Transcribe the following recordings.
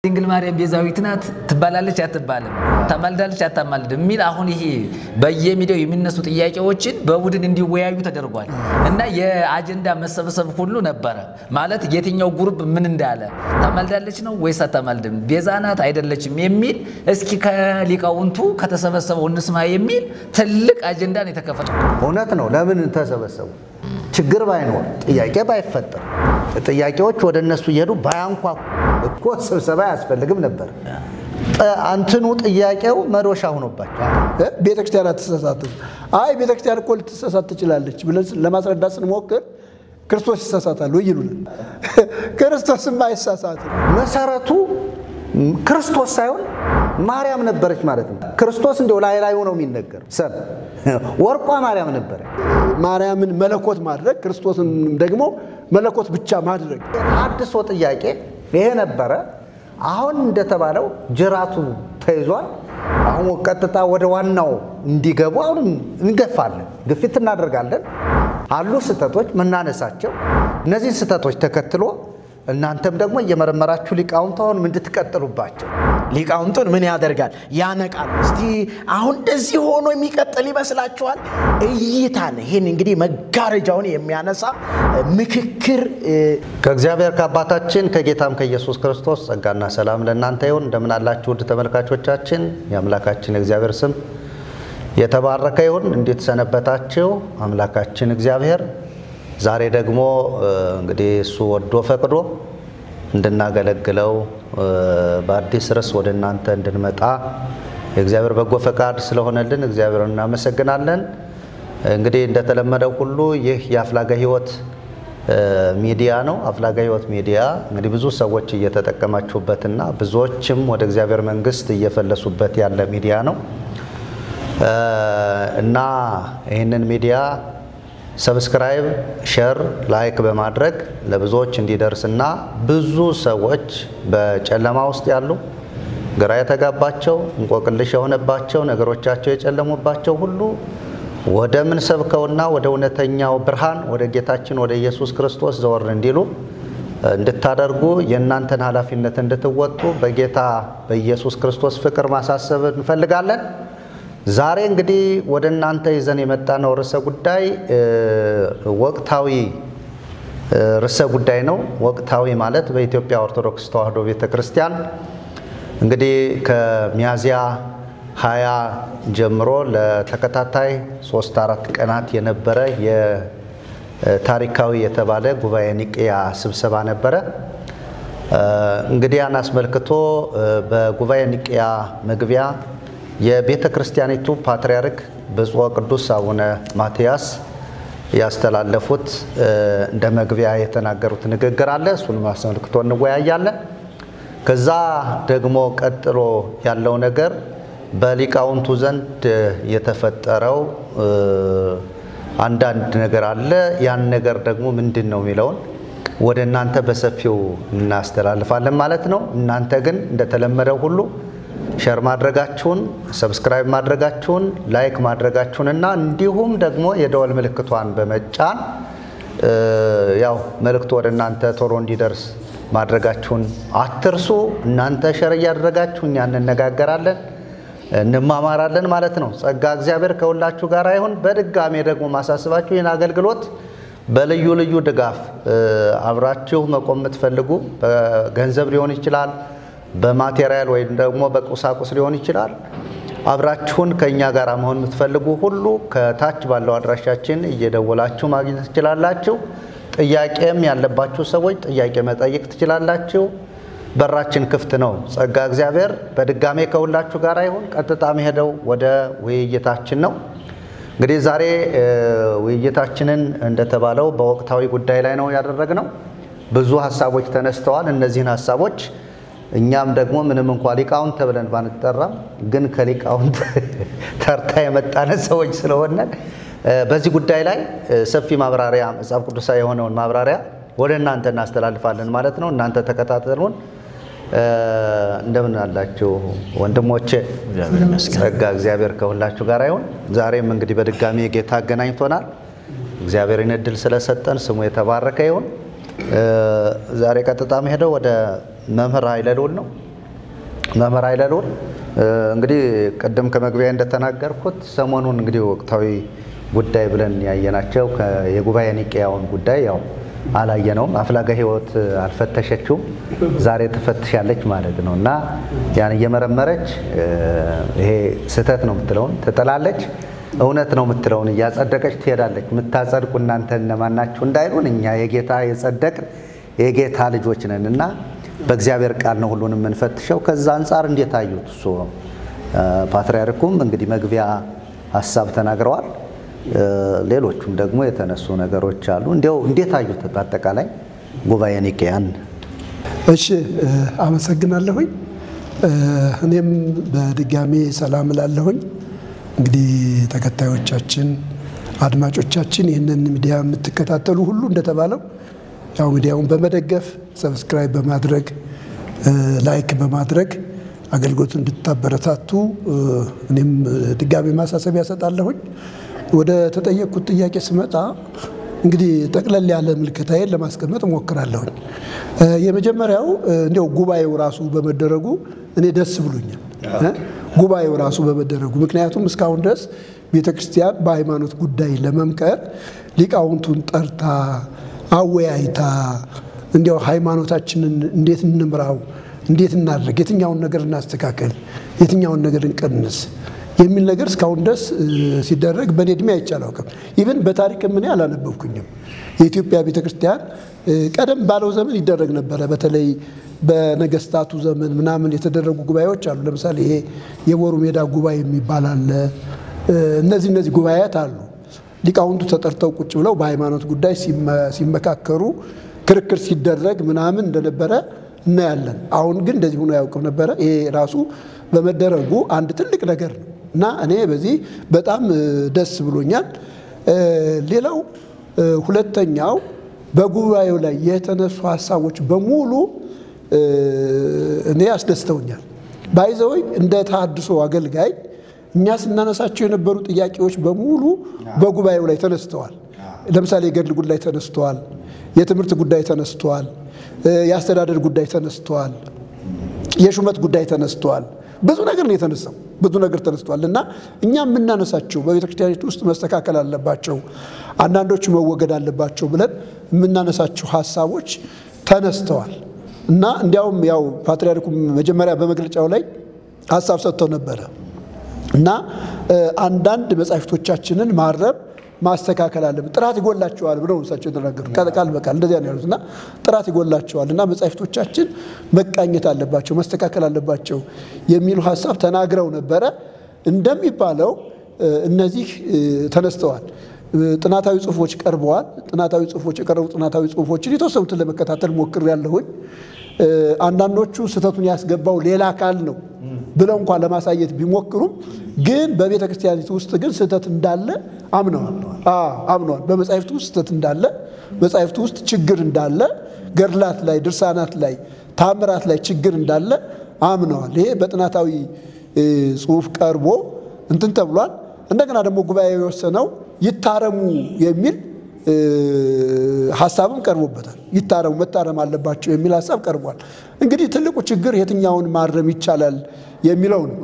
ድንግል ማርያም ቤዛዊት ናት ትባላለች አትባልም ተማልዳለች አታማልድም ሚል አሁን ይሄ በየሚዲያው የሚነሱ ጥያቄዎችን በቡድን እንዲወያዩ ተደርጓል እና የአጀንዳ መሰብሰብ ሁሉ ነበር ማለት የትኛው ግሩፕ ምን እንዳለ ተማልዳለች ነው ወይስ አታማልድም ቤዛ ናት አይደለችም የሚል እስኪ ከሊቃውንቱ ከተሰበሰበው እንስማ የሚል ትልቅ አጀንዳ ነው የተከፈተው እውነት ነው ለምን ተሰበሰቡ ችግር ባይኖር ጥያቄ ባይፈጠር ጥያቄዎች ወደ እነሱ ይሄዱ ባያንኳኩ እኮ ስብሰባ ያስፈልግም ነበር አንተኑ ጥያቄው መዶሻ ሆኖባቸው ቤተክርስቲያን ተሰሳተ አይ ቤተክርስቲያን እኮ ልትሰሳት ትችላለች ብለን ለማስረዳት ስንሞክር ክርስቶስ ይሰሳታል ወይ ይሉናል ክርስቶስም አይሰሳት መሰረቱ ክርስቶስ ሳይሆን ማርያም ነበረች ማለት ነው ክርስቶስ እንደው ላይ ነው የሚነገር ሰም ወርቋ ማርያም ነበር ማርያምን መለኮት ማድረግ ክርስቶስን ደግሞ መለኮት ብቻ ማድረግ አዲስ ጥያቄ ይሄ ነበር አሁን እንደተባለው ጅራቱ ተይዟል አሁን ቀጥታ ወደ ዋናው እንዲገቡ አሁን እንገፋለን ግፊት እናደርጋለን አሉ ስተቶች መናነሳቸው እነዚህ ስተቶች ተከትሎ እናንተም ደግሞ እየመረመራችሁ ሊቃውንቱን ምን እንድትቀጥሉባቸው ሊቃውንቱን ምን ያደርጋል ያነቃል እስቲ አሁን እንደዚህ ሆኖ የሚቀጥል ይመስላችኋል እይታን ይሄን እንግዲህ መጋረጃውን የሚያነሳ ምክክር ከእግዚአብሔር ከአባታችን ከጌታም ከኢየሱስ ክርስቶስ ጸጋና ሰላም ለእናንተ ይሁን እንደምን አላችሁ ውድ ተመልካቾቻችን የአምላካችን እግዚአብሔር ስም የተባረከ ይሁን እንዴት ሰነበታችሁ አምላካችን እግዚአብሔር ዛሬ ደግሞ እንግዲህ እሱ ወዶ ፈቅዶ እንድናገለግለው በአዲስ ርዕስ ወደ እናንተ እንድንመጣ የእግዚአብሔር በጎ ፈቃድ ስለሆነልን እግዚአብሔርን እናመሰግናለን እንግዲህ እንደተለመደው ሁሉ ይህ የአፍላጋ ህይወት ሚዲያ ነው አፍላጋ ህይወት ሚዲያ እንግዲህ ብዙ ሰዎች እየተጠቀማችሁበትና ብዙዎችም ወደ እግዚአብሔር መንግስት እየፈለሱበት ያለ ሚዲያ ነው እና ይሄንን ሚዲያ ሰብስክራይብ ሼር ላይክ በማድረግ ለብዙዎች እንዲደርስና ብዙ ሰዎች በጨለማ ውስጥ ያሉ ግራ የተጋባቸው እንቆቅልሽ የሆነባቸው ነገሮቻቸው የጨለሙባቸው ሁሉ ወደ ምን ሰብከውና ወደ እውነተኛው ብርሃን ወደ ጌታችን ወደ ኢየሱስ ክርስቶስ ዘወር እንዲሉ እንድታደርጉ የእናንተን ኃላፊነት እንድትወጡ በጌታ በኢየሱስ ክርስቶስ ፍቅር ማሳሰብ እንፈልጋለን ዛሬ እንግዲህ ወደ እናንተ ይዘን የመጣነው ርዕሰ ጉዳይ ወቅታዊ ርዕሰ ጉዳይ ነው ወቅታዊ ማለት በኢትዮጵያ ኦርቶዶክስ ተዋሕዶ ቤተክርስቲያን እንግዲህ ከሚያዚያ 20 ጀምሮ ለተከታታይ 3-4 ቀናት የነበረ የታሪካዊ የተባለ ጉባኤ ኒቄያ ስብሰባ ነበረ እንግዲህ አናስመልክቶ በጉባኤ ኒቄያ መግቢያ የቤተክርስቲያኒቱ ፓትርያርክ ብፁዕ ቅዱስ አቡነ ማትያስ ያስተላለፉት እንደ መግቢያ የተናገሩት ንግግር አለ እሱን ማስመልክቶ እንወያያለን ከዛ ደግሞ ቀጥሎ ያለው ነገር በሊቃውንቱ ዘንድ የተፈጠረው አንዳንድ ነገር አለ ያን ነገር ደግሞ ምንድነው የሚለውን ወደ እናንተ በሰፊው እናስተላልፋለን ማለት ነው እናንተ ግን እንደተለመደው ሁሉ ሼር ማድረጋችሁን ሰብስክራይብ ማድረጋችሁን ላይክ ማድረጋችሁንና እንዲሁም ደግሞ የደወል ምልክቷን በመጫን ያው መልእክቱ ወደ እናንተ ቶሎ እንዲደርስ ማድረጋችሁን አትርሱ እናንተ ሼር ያደረጋችሁ እኛ እንነጋገራለን እንማማራለን ማለት ነው ጸጋ እግዚአብሔር ከሁላችሁ ጋር ይሁን በድጋሜ ደግሞ ማሳስባችሁ ይህን አገልግሎት በልዩ ልዩ ድጋፍ አብራችሁ መቆም የምትፈልጉ በገንዘብ ሊሆን ይችላል በማቴሪያል ወይ ደግሞ በቁሳቁስ ሊሆን ይችላል አብራችሁን ከኛ ጋር መሆን የምትፈልጉ ሁሉ ከታች ባለው አድራሻችን እየደወላችሁ ማግኘት ትችላላችሁ ጥያቄም ያለባችሁ ሰዎች ጥያቄ መጠየቅ ትችላላችሁ በራችን ክፍት ነው ጸጋ እግዚአብሔር በድጋሜ ከሁላችሁ ጋር ይሁን ቀጥታ መሄደው ወደ ውይይታችን ነው እንግዲህ ዛሬ ውይይታችንን እንደተባለው በወቅታዊ ጉዳይ ላይ ነው ያደረግነው ብዙ ሐሳቦች ተነስተዋል እነዚህን ሐሳቦች እኛም ደግሞ ምንም እንኳን ሊቃውንት ተብለን ባንጠራም ግን ከሊቃውንት ተርታ የመጣነ ሰዎች ስለሆነ በዚህ ጉዳይ ላይ ሰፊ ማብራሪያ መጽሐፍ ቅዱሳዊ የሆነውን ማብራሪያ ወደ እናንተ እናስተላልፋለን ማለት ነው እናንተ ተከታተሉን እንደምን አላችሁ ወንድሞቼ ጸጋ እግዚአብሔር ከሁላችሁ ጋር ይሁን ዛሬም እንግዲህ በድጋሚ ጌታ አገናኝቶናል እግዚአብሔርን እድል ስለሰጠን ስሙ የተባረከ ይሁን ዛሬ ቀጥታ መሄደው ወደ መምህር ኃይለ ልዑል ነው መምህር ኃይለልዑል እንግዲህ ቀደም ከመግቢያ እንደተናገርኩት ሰሞኑን እንግዲህ ወቅታዊ ጉዳይ ብለን ያየናቸው የጉባኤ ኒቄያውን ጉዳይ ያው አላየነውም። አፍላጋ ሕይወት አልፈተሸችውም፣ ዛሬ ትፈትሻለች ማለት ነው እና ያን እየመረመረች ይሄ ስህተት ነው የምትለውን ትጥላለች፣ እውነት ነው የምትለውን እያጸደቀች ትሄዳለች። የምታጸድቁ እናንተ እነማን ናችሁ እንዳይሉን እኛ የጌታ የጸደቅን የጌታ ልጆች ነን እና በእግዚአብሔር ቃል ነው ሁሉንም የምንፈትሸው። ከዛ አንጻር እንዴት አዩት? እሱ ፓትርያርኩም እንግዲህ መግቢያ ሐሳብ ተናግረዋል። ሌሎቹም ደግሞ የተነሱ ነገሮች አሉ። እንዴት አዩት በአጠቃላይ ጉባኤ ኒቄያን? እሺ አመሰግናለሁኝ። እኔም በድጋሚ ሰላም እላለሁኝ። እንግዲህ ተከታዮቻችን፣ አድማጮቻችን ይህንን ሚዲያ የምትከታተሉ ሁሉ እንደተባለው ያው ሚዲያውን በመደገፍ ሰብስክራይብ በማድረግ ላይክ በማድረግ አገልግሎት እንድታበረታቱ እኔም ድጋሚ ማሳሰቢያ ሰጣለሁኝ። ወደ ተጠየቁት ጥያቄ ስመጣ እንግዲህ ጠቅለል ያለ ምልከታዬን ለማስቀመጥ እሞክራለሁኝ። የመጀመሪያው እንደው ጉባኤው ራሱ በመደረጉ እኔ ደስ ብሎኛል። ጉባኤው ራሱ በመደረጉ ምክንያቱም እስካሁን ድረስ ቤተክርስቲያን በሃይማኖት ጉዳይ ለመምከር ሊቃውንቱን ጠርታ አወያይታ እንዲያው ሃይማኖታችንን እንዴት እንምራው፣ እንዴት እናድርግ፣ የትኛውን ነገር እናስተካከል፣ የትኛውን ነገር እንቀንስ የሚል ነገር እስካሁን ድረስ ሲደረግ በኔ እድሜ አይቻላውቅም። ኢቭን በታሪክ ምን አላነበብኩኝም። የኢትዮጵያ ቤተክርስቲያን ቀደም ባለው ዘመን ይደረግ ነበረ። በተለይ በነገስታቱ ዘመን ምናምን የተደረጉ ጉባኤዎች አሉ። ለምሳሌ ይሄ የቦሩ ሜዳ ጉባኤ የሚባል አለ። እነዚህ ጉባኤያት አሉ። ሊቃውንቱ ተጠርተው ቁጭ ብለው በሃይማኖት ጉዳይ ሲመካከሩ ክርክር ሲደረግ ምናምን እንደነበረ እናያለን። አሁን ግን እንደዚህ ሆኖ ያውቅም ነበረ። ይሄ ራሱ በመደረጉ አንድ ትልቅ ነገር ነው እና እኔ በዚህ በጣም ደስ ብሎኛል። ሌላው ሁለተኛው በጉባኤው ላይ የተነሱ ሐሳቦች በሙሉ እኔ አስደስተውኛል። ባይዘውኝ እንደ ተሐድሶ አገልጋይ እኛ ስናነሳቸው የነበሩ ጥያቄዎች በሙሉ በጉባኤው ላይ ተነስተዋል። ለምሳሌ የገድል ጉዳይ ተነስተዋል፣ የትምህርት ጉዳይ ተነስተዋል፣ የአስተዳደር ጉዳይ ተነስተዋል፣ የሹመት ጉዳይ ተነስተዋል። ብዙ ነገር ነው የተነሳው፣ ብዙ ነገር ተነስተዋል እና እኛ የምናነሳቸው በቤተክርስቲያኒቱ ውስጥ መስተካከል አለባቸው፣ አንዳንዶቹ መወገድ አለባቸው ብለን የምናነሳቸው ሐሳቦች ተነስተዋል እና እንዲያውም ያው ፓትርያርኩ መጀመሪያ በመግለጫው ላይ ሐሳብ ሰጥተው ነበረ እና አንዳንድ መጻሕፍቶቻችንን ማረም ማስተካከል አለብን፣ ጥራት ይጎላቸዋል ብለው እሳቸው ተናገሩ። ቃል በቃል እንደዚያ ነው ያሉት እና ጥራት ይጎላቸዋል እና መጻሕፍቶቻችን መቃኘት አለባቸው፣ መስተካከል አለባቸው የሚሉ ሐሳብ ተናግረው ነበረ። እንደሚባለው እነዚህ ተነስተዋል። ጥናታዊ ጽሑፎች ቀርበዋል። ጥናታዊ ጽሑፎች የቀረቡ ጥናታዊ ጽሑፎችን የተወሰኑትን ለመከታተል ሞክሬያለሁኝ። አንዳንዶቹ ስህተቱን ያስገባው ሌላ አካል ነው ብለው እንኳን ለማሳየት ቢሞክሩም ግን በቤተ ክርስቲያኒቱ ውስጥ ግን ስህተት እንዳለ አምነዋል። በመጻሕፍቱ ውስጥ ስህተት እንዳለ፣ መጻሕፍቱ ውስጥ ችግር እንዳለ፣ ገድላት ላይ፣ ድርሳናት ላይ፣ ታምራት ላይ ችግር እንዳለ አምነዋል። ይሄ በጥናታዊ ጽሑፍ ቀርቦ እንትን ተብሏል። እንደገና ደግሞ ጉባኤ የወሰነው ይታረሙ የሚል ሐሳብም ቀርቦበታል። ይታረሙ፣ መታረም አለባቸው የሚል ሐሳብ ቀርቧል። እንግዲህ ትልቁ ችግር የትኛውን ማረም ይቻላል የሚለው ነው።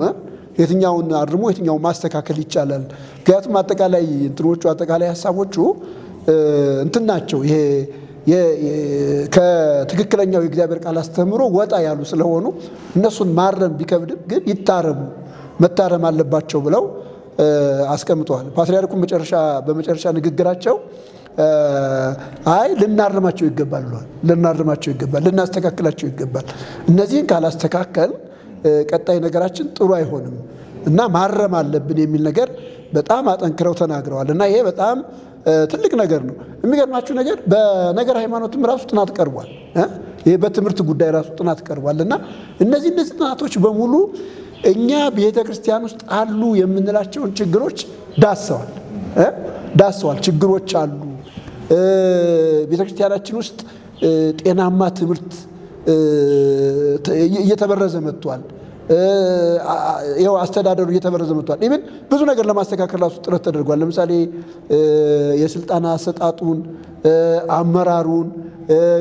የትኛውን አርሞ የትኛውን ማስተካከል ይቻላል? ምክንያቱም አጠቃላይ እንትኖቹ አጠቃላይ ሐሳቦቹ እንትን ናቸው። ይሄ ከትክክለኛው የእግዚአብሔር ቃል አስተምሮ ወጣ ያሉ ስለሆኑ እነሱን ማረም ቢከብድም ግን ይታረሙ፣ መታረም አለባቸው ብለው አስቀምጠዋል። ፓትርያርኩ በመጨረሻ ንግግራቸው አይ ልናርማቸው ይገባል ብለዋል። ልናርማቸው ይገባል፣ ልናስተካክላቸው ይገባል። እነዚህን ካላስተካከል ቀጣይ ነገራችን ጥሩ አይሆንም እና ማረም አለብን የሚል ነገር በጣም አጠንክረው ተናግረዋል እና ይሄ በጣም ትልቅ ነገር ነው። የሚገርማችሁ ነገር በነገር ሃይማኖትም ራሱ ጥናት ቀርቧል። ይሄ በትምህርት ጉዳይ ራሱ ጥናት ቀርቧል እና እነዚህ ጥናቶች በሙሉ እኛ ቤተ ክርስቲያን ውስጥ አሉ የምንላቸውን ችግሮች ዳሰዋል። ችግሮች አሉ። ቤተ ክርስቲያናችን ውስጥ ጤናማ ትምህርት እየተበረዘ መጥቷል። ይኸው አስተዳደሩ እየተበረዘ መጥቷል። ኢቭን ብዙ ነገር ለማስተካከል ራሱ ጥረት ተደርጓል። ለምሳሌ የስልጣን አሰጣጡን፣ አመራሩን፣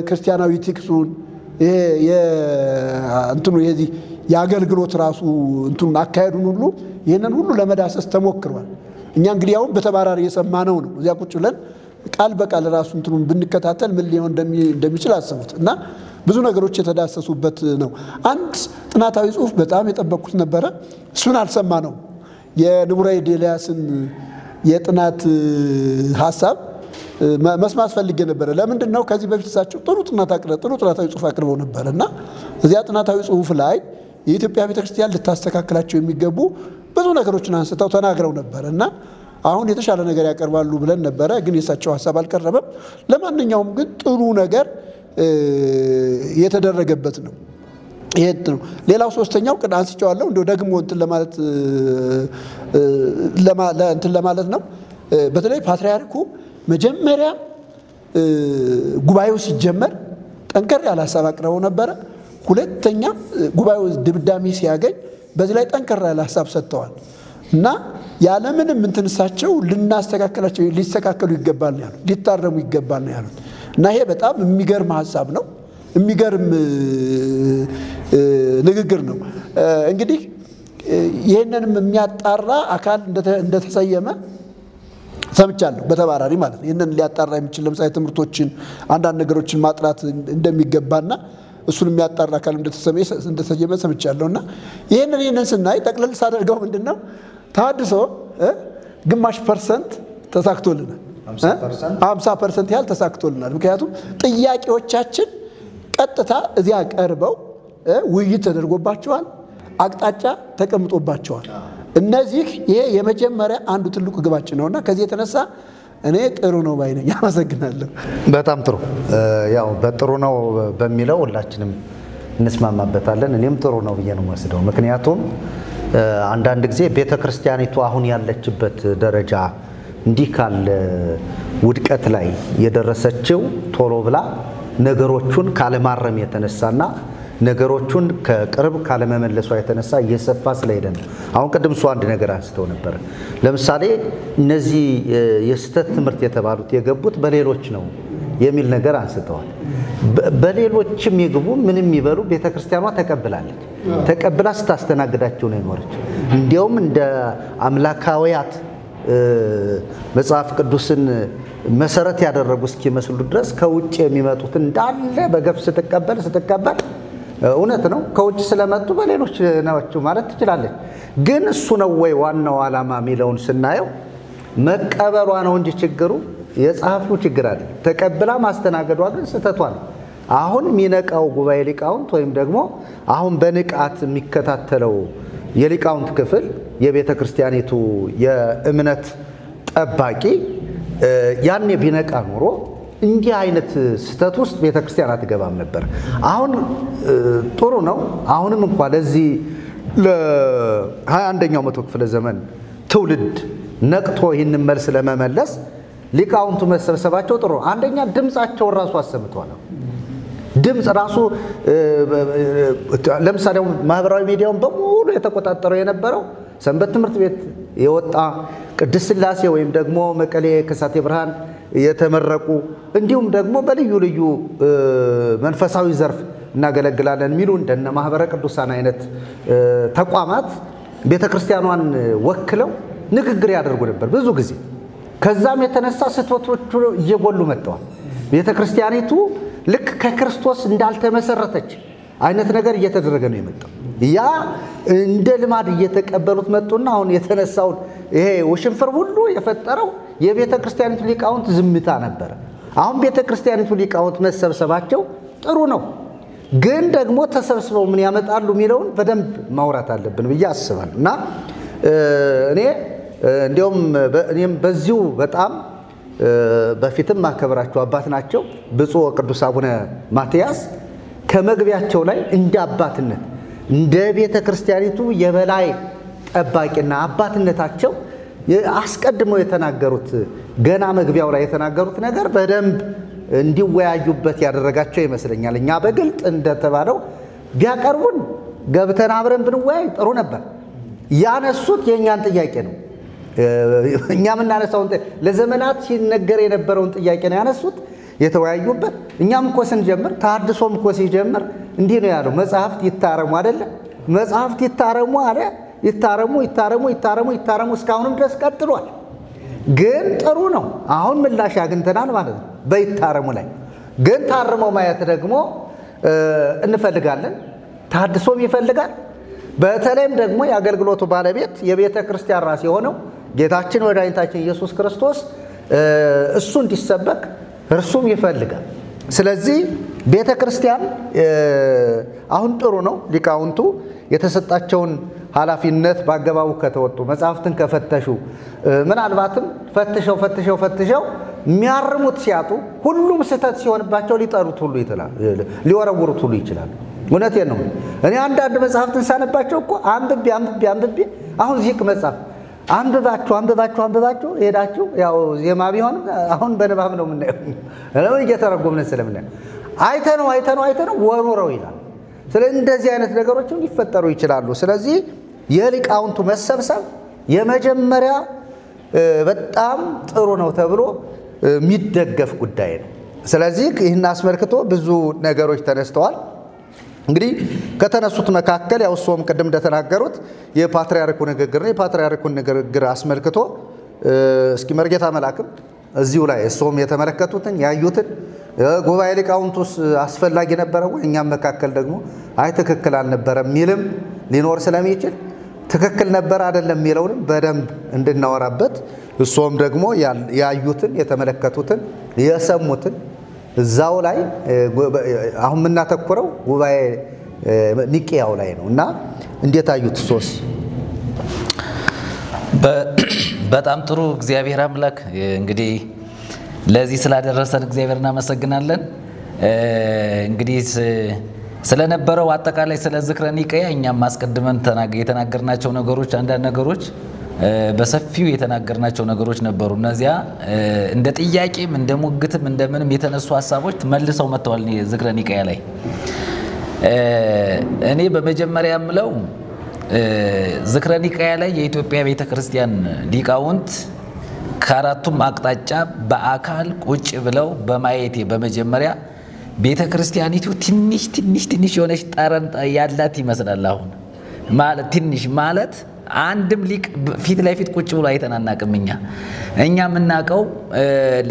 ክርስቲያናዊ ቲክሱን የአገልግሎት ራሱ እንትኑን አካሄዱን ሁሉ ይህንን ሁሉ ለመዳሰስ ተሞክሯል። እኛ እንግዲህ አሁን በተባራሪ የሰማነው ነው። እዚያ ቁጭ ብለን ቃል በቃል ራሱ እንትኑን ብንከታተል ምን ሊሆን እንደሚችል አስቡት። እና ብዙ ነገሮች የተዳሰሱበት ነው። አንድ ጥናታዊ ጽሑፍ በጣም የጠበቅኩት ነበረ፣ እሱን አልሰማነውም። የንቡረ እድ ኤልያስን የጥናት ሐሳብ መስማት ፈልጌ ነበረ። ለምንድን ነው? ከዚህ በፊት እሳቸው ጥሩ ጥናታዊ ጽሑፍ አቅርበው ነበር እና እዚያ ጥናታዊ ጽሑፍ ላይ የኢትዮጵያ ቤተክርስቲያን ልታስተካክላቸው የሚገቡ ብዙ ነገሮችን አንስተው ተናግረው ነበር እና አሁን የተሻለ ነገር ያቀርባሉ ብለን ነበረ፣ ግን የእሳቸው ሐሳብ አልቀረበም። ለማንኛውም ግን ጥሩ ነገር የተደረገበት ነው። ይሄ ነው። ሌላው ሶስተኛው ቅድ አንስቼዋለሁ እንደው ደግሞ እንትን ለማለት ነው። በተለይ ፓትርያርኩ መጀመሪያ ጉባኤው ሲጀመር ጠንከር ያለ ሐሳብ አቅርበው ነበረ። ሁለተኛ ጉባኤው ድምዳሜ ሲያገኝ በዚህ ላይ ጠንከር ያለ ሐሳብ ሰጥተዋል እና ያለምንም እንትንሳቸው ልናስተካከላቸው ሊስተካከሉ ይገባል ነው ያሉት፣ ሊታረሙ ይገባል ነው ያሉት እና ይሄ በጣም የሚገርም ሐሳብ ነው፣ የሚገርም ንግግር ነው። እንግዲህ ይህንንም የሚያጣራ አካል እንደተሰየመ ሰምቻለሁ፣ በተባራሪ ማለት ነው። ይህንን ሊያጣራ የሚችል ለምሳሌ ትምህርቶችን አንዳንድ ነገሮችን ማጥራት እንደሚገባና እሱን የሚያጣራ አካል እንደተሰየመ ሰምቻለሁ እና ይህንን ስናይ ጠቅለል ሳደርገው ምንድነው ተሐድሶ ግማሽ ፐርሰንት ተሳክቶልናል፣ 50% ያህል ተሳክቶልናል። ምክንያቱም ጥያቄዎቻችን ቀጥታ እዚያ ቀርበው ውይይት ተደርጎባቸዋል፣ አቅጣጫ ተቀምጦባቸዋል። እነዚህ ይሄ የመጀመሪያ አንዱ ትልቁ ግባችን ነውና ከዚህ የተነሳ እኔ ጥሩ ነው ባይ ነኝ። አመሰግናለሁ። በጣም ጥሩ። ያው በጥሩ ነው በሚለው ሁላችንም እንስማማበታለን። እኔም ጥሩ ነው ብዬ ነው የምወስደው። ምክንያቱም አንዳንድ ጊዜ ቤተክርስቲያኒቱ አሁን ያለችበት ደረጃ እንዲህ ካለ ውድቀት ላይ የደረሰችው ቶሎ ብላ ነገሮቹን ካለማረም የተነሳና ነገሮቹን ከቅርብ ካለመመለሷ የተነሳ እየሰፋ ስለሄደ ነው። አሁን ቅድም እሱ አንድ ነገር አንስተው ነበር። ለምሳሌ እነዚህ የስተት ትምህርት የተባሉት የገቡት በሌሎች ነው የሚል ነገር አንስተዋል። በሌሎችም ይግቡ ምንም ይበሉ ቤተክርስቲያኗ ተቀብላለች። ተቀብላ ስታስተናግዳቸው ነው የኖረች። እንዲያውም እንደ አምላካዊያት መጽሐፍ ቅዱስን መሰረት ያደረጉ እስኪመስሉ ድረስ ከውጭ የሚመጡት እንዳለ በገፍ ስትቀበል እውነት ነው ከውጭ ስለመጡ በሌሎች ናቸው ማለት ትችላለች። ግን እሱ ነው ወይ ዋናው ዓላማ የሚለውን ስናየው መቀበሏ ነው እንጂ ችግሩ የጸሐፊው ችግር አይደል። ተቀብላ ማስተናገዷ ግን ስህተቷ ነው። አሁን የሚነቃው ጉባኤ ሊቃውንት ወይም ደግሞ አሁን በንቃት የሚከታተለው የሊቃውንት ክፍል የቤተ ክርስቲያኒቱ የእምነት ጠባቂ ያኔ ቢነቃ ኖሮ እንዲህ አይነት ስተት ውስጥ ቤተ ክርስቲያን አትገባም ነበር። አሁን ጥሩ ነው። አሁንም እንኳን ለዚህ ለ21ኛው መቶ ክፍለ ዘመን ትውልድ ነቅቶ ይህንን መልስ ለመመለስ ሊቃውንቱ መሰብሰባቸው ጥሩ። አንደኛ ድምጻቸውን ራሱ አሰምተዋል። ድምጽ ራሱ ለምሳሌ ማህበራዊ ሚዲያውን በሙሉ የተቆጣጠረው የነበረው ሰንበት ትምህርት ቤት የወጣ ቅድስት ሥላሴ ወይም ደግሞ መቀሌ ከሳቴ ብርሃን የተመረቁ እንዲሁም ደግሞ በልዩ ልዩ መንፈሳዊ ዘርፍ እናገለግላለን የሚሉ እንደነ ማህበረ ቅዱሳን አይነት ተቋማት ቤተክርስቲያኗን ወክለው ንግግር ያደርጉ ነበር ብዙ ጊዜ። ከዛም የተነሳ ስህተቶቹ እየጎሉ መጥተዋል። ቤተክርስቲያኒቱ ልክ ከክርስቶስ እንዳልተመሰረተች አይነት ነገር እየተደረገ ነው የመጣው። ያ እንደ ልማድ እየተቀበሉት መጡና አሁን የተነሳው ይሄ ወሽንፍር ሁሉ የፈጠረው የቤተክርስቲያኒቱ ሊቃውንት ዝምታ ነበር። አሁን ቤተክርስቲያኒቱ ሊቃውንት መሰብሰባቸው ጥሩ ነው፣ ግን ደግሞ ተሰብስበው ምን ያመጣሉ የሚለውን በደንብ ማውራት አለብን ብዬ አስባለሁ። እና እኔም በዚሁ በጣም በፊትም ማከብራቸው አባት ናቸው ብፁዕ ቅዱስ አቡነ ማትያስ ከመግቢያቸው ላይ እንደ አባትነት እንደ ቤተክርስቲያኒቱ የበላይ ጠባቂና አባትነታቸው አስቀድመው የተናገሩት ገና መግቢያው ላይ የተናገሩት ነገር በደንብ እንዲወያዩበት ያደረጋቸው ይመስለኛል። እኛ በግልጥ እንደተባለው ቢያቀርቡን ገብተን አብረን ብንወያይ ጥሩ ነበር። ያነሱት የኛን ጥያቄ ነው። እኛ ምናነሳውን ለዘመናት ሲነገር የነበረውን ጥያቄ ነው ያነሱት የተወያዩበት። እኛም እኮ ስንጀምር ተሐድሶም እኮ ሲጀምር እንዲህ ነው ያለው፣ መጽሐፍት ይታረሙ አይደለ? መጽሐፍት ይታረሙ አለ። ይታረሙ እስካሁንም ድረስ ቀጥሏል። ግን ጥሩ ነው። አሁን ምላሽ አግኝተናል ማለት ነው በይታረሙ ላይ። ግን ታርመው ማየት ደግሞ እንፈልጋለን። ታድሶም ይፈልጋል። በተለይም ደግሞ የአገልግሎቱ ባለቤት የቤተ ክርስቲያን ራስ የሆነው ጌታችን መድኃኒታችን ኢየሱስ ክርስቶስ እሱ እንዲሰበክ እርሱም ይፈልጋል። ስለዚህ ቤተ ክርስቲያን አሁን ጥሩ ነው። ሊቃውንቱ የተሰጣቸውን ኃላፊነት በአገባቡ ከተወጡ መጽሐፍትን ከፈተሹ ምናልባትም ፈትሸው የሚያርሙት ሲያጡ ሁሉም ስህተት ሲሆንባቸው ሊጠሩት ሁሉ ይችላል፣ ሊወረውሩት ሁሉ ይችላል። እውነቴን ነው። እኔ አንዳንድ መጽሐፍትን ሳነባቸው እኮ አንብቤ አሁን ዚቅ መጽሐፍ አንብባችሁ ሄዳችሁ ያው ዜማ ቢሆንም አሁን በንባብ ነው የምናየው እየተረጎምን ስለምናየው አይተነው ወርውረው ይላል። ስለዚህ እንደዚህ አይነት ነገሮችም ሊፈጠሩ ይችላሉ። ስለዚህ የሊቃውንቱ መሰብሰብ የመጀመሪያ በጣም ጥሩ ነው ተብሎ የሚደገፍ ጉዳይ ነው። ስለዚህ ይህን አስመልክቶ ብዙ ነገሮች ተነስተዋል። እንግዲህ ከተነሱት መካከል ያው ሶም ቀደም እንደተናገሩት የፓትርያርኩ ንግግር አስመልክቶ እስኪ መርጌታ መላክም እዚሁ ላይ ሶም የተመለከቱትን ያዩትን ጉባኤ ሊቃውንቱስ አስፈላጊ ነበረ ወይ እኛም መካከል ደግሞ አይ ትክክል አልነበረም ሚልም ሊኖር ስለሚችል ትክክል ነበር አይደለም የሚለውንም በደንብ እንድናወራበት ሶም ደግሞ ያዩትን የተመለከቱትን የሰሙትን እዛው ላይ አሁን የምናተኩረው ጉባኤ ኒቄያው ላይ ነው እና እንዴት አዩት? ሶስ በጣም ጥሩ። እግዚአብሔር አምላክ እንግዲህ ለዚህ ስላደረሰን እግዚአብሔር እናመሰግናለን። እንግዲህ ስለነበረው አጠቃላይ ስለ ዝክረ ኒቄያ እኛም ማስቀድመን የተናገርናቸው ነገሮች አንዳንድ ነገሮች በሰፊው የተናገርናቸው ነገሮች ነበሩ። እነዚያ እንደ ጥያቄም እንደ ሙግትም እንደምንም የተነሱ ሐሳቦች መልሰው መጥተዋል ዝክረ ኒቄያ ላይ። እኔ በመጀመሪያ ምለው ዝክረ ኒቄያ ላይ የኢትዮጵያ ቤተክርስቲያን ሊቃውንት ከአራቱም አቅጣጫ በአካል ቁጭ ብለው በማየቴ በመጀመሪያ ቤተክርስቲያኒቱ ትንሽ የሆነች ጠረን ያላት ይመስላል። አሁን ማለት ትንሽ ማለት አንድም ሊቅ ፊት ለፊት ቁጭ ብሎ አይተናናቅም። እኛ የምናውቀው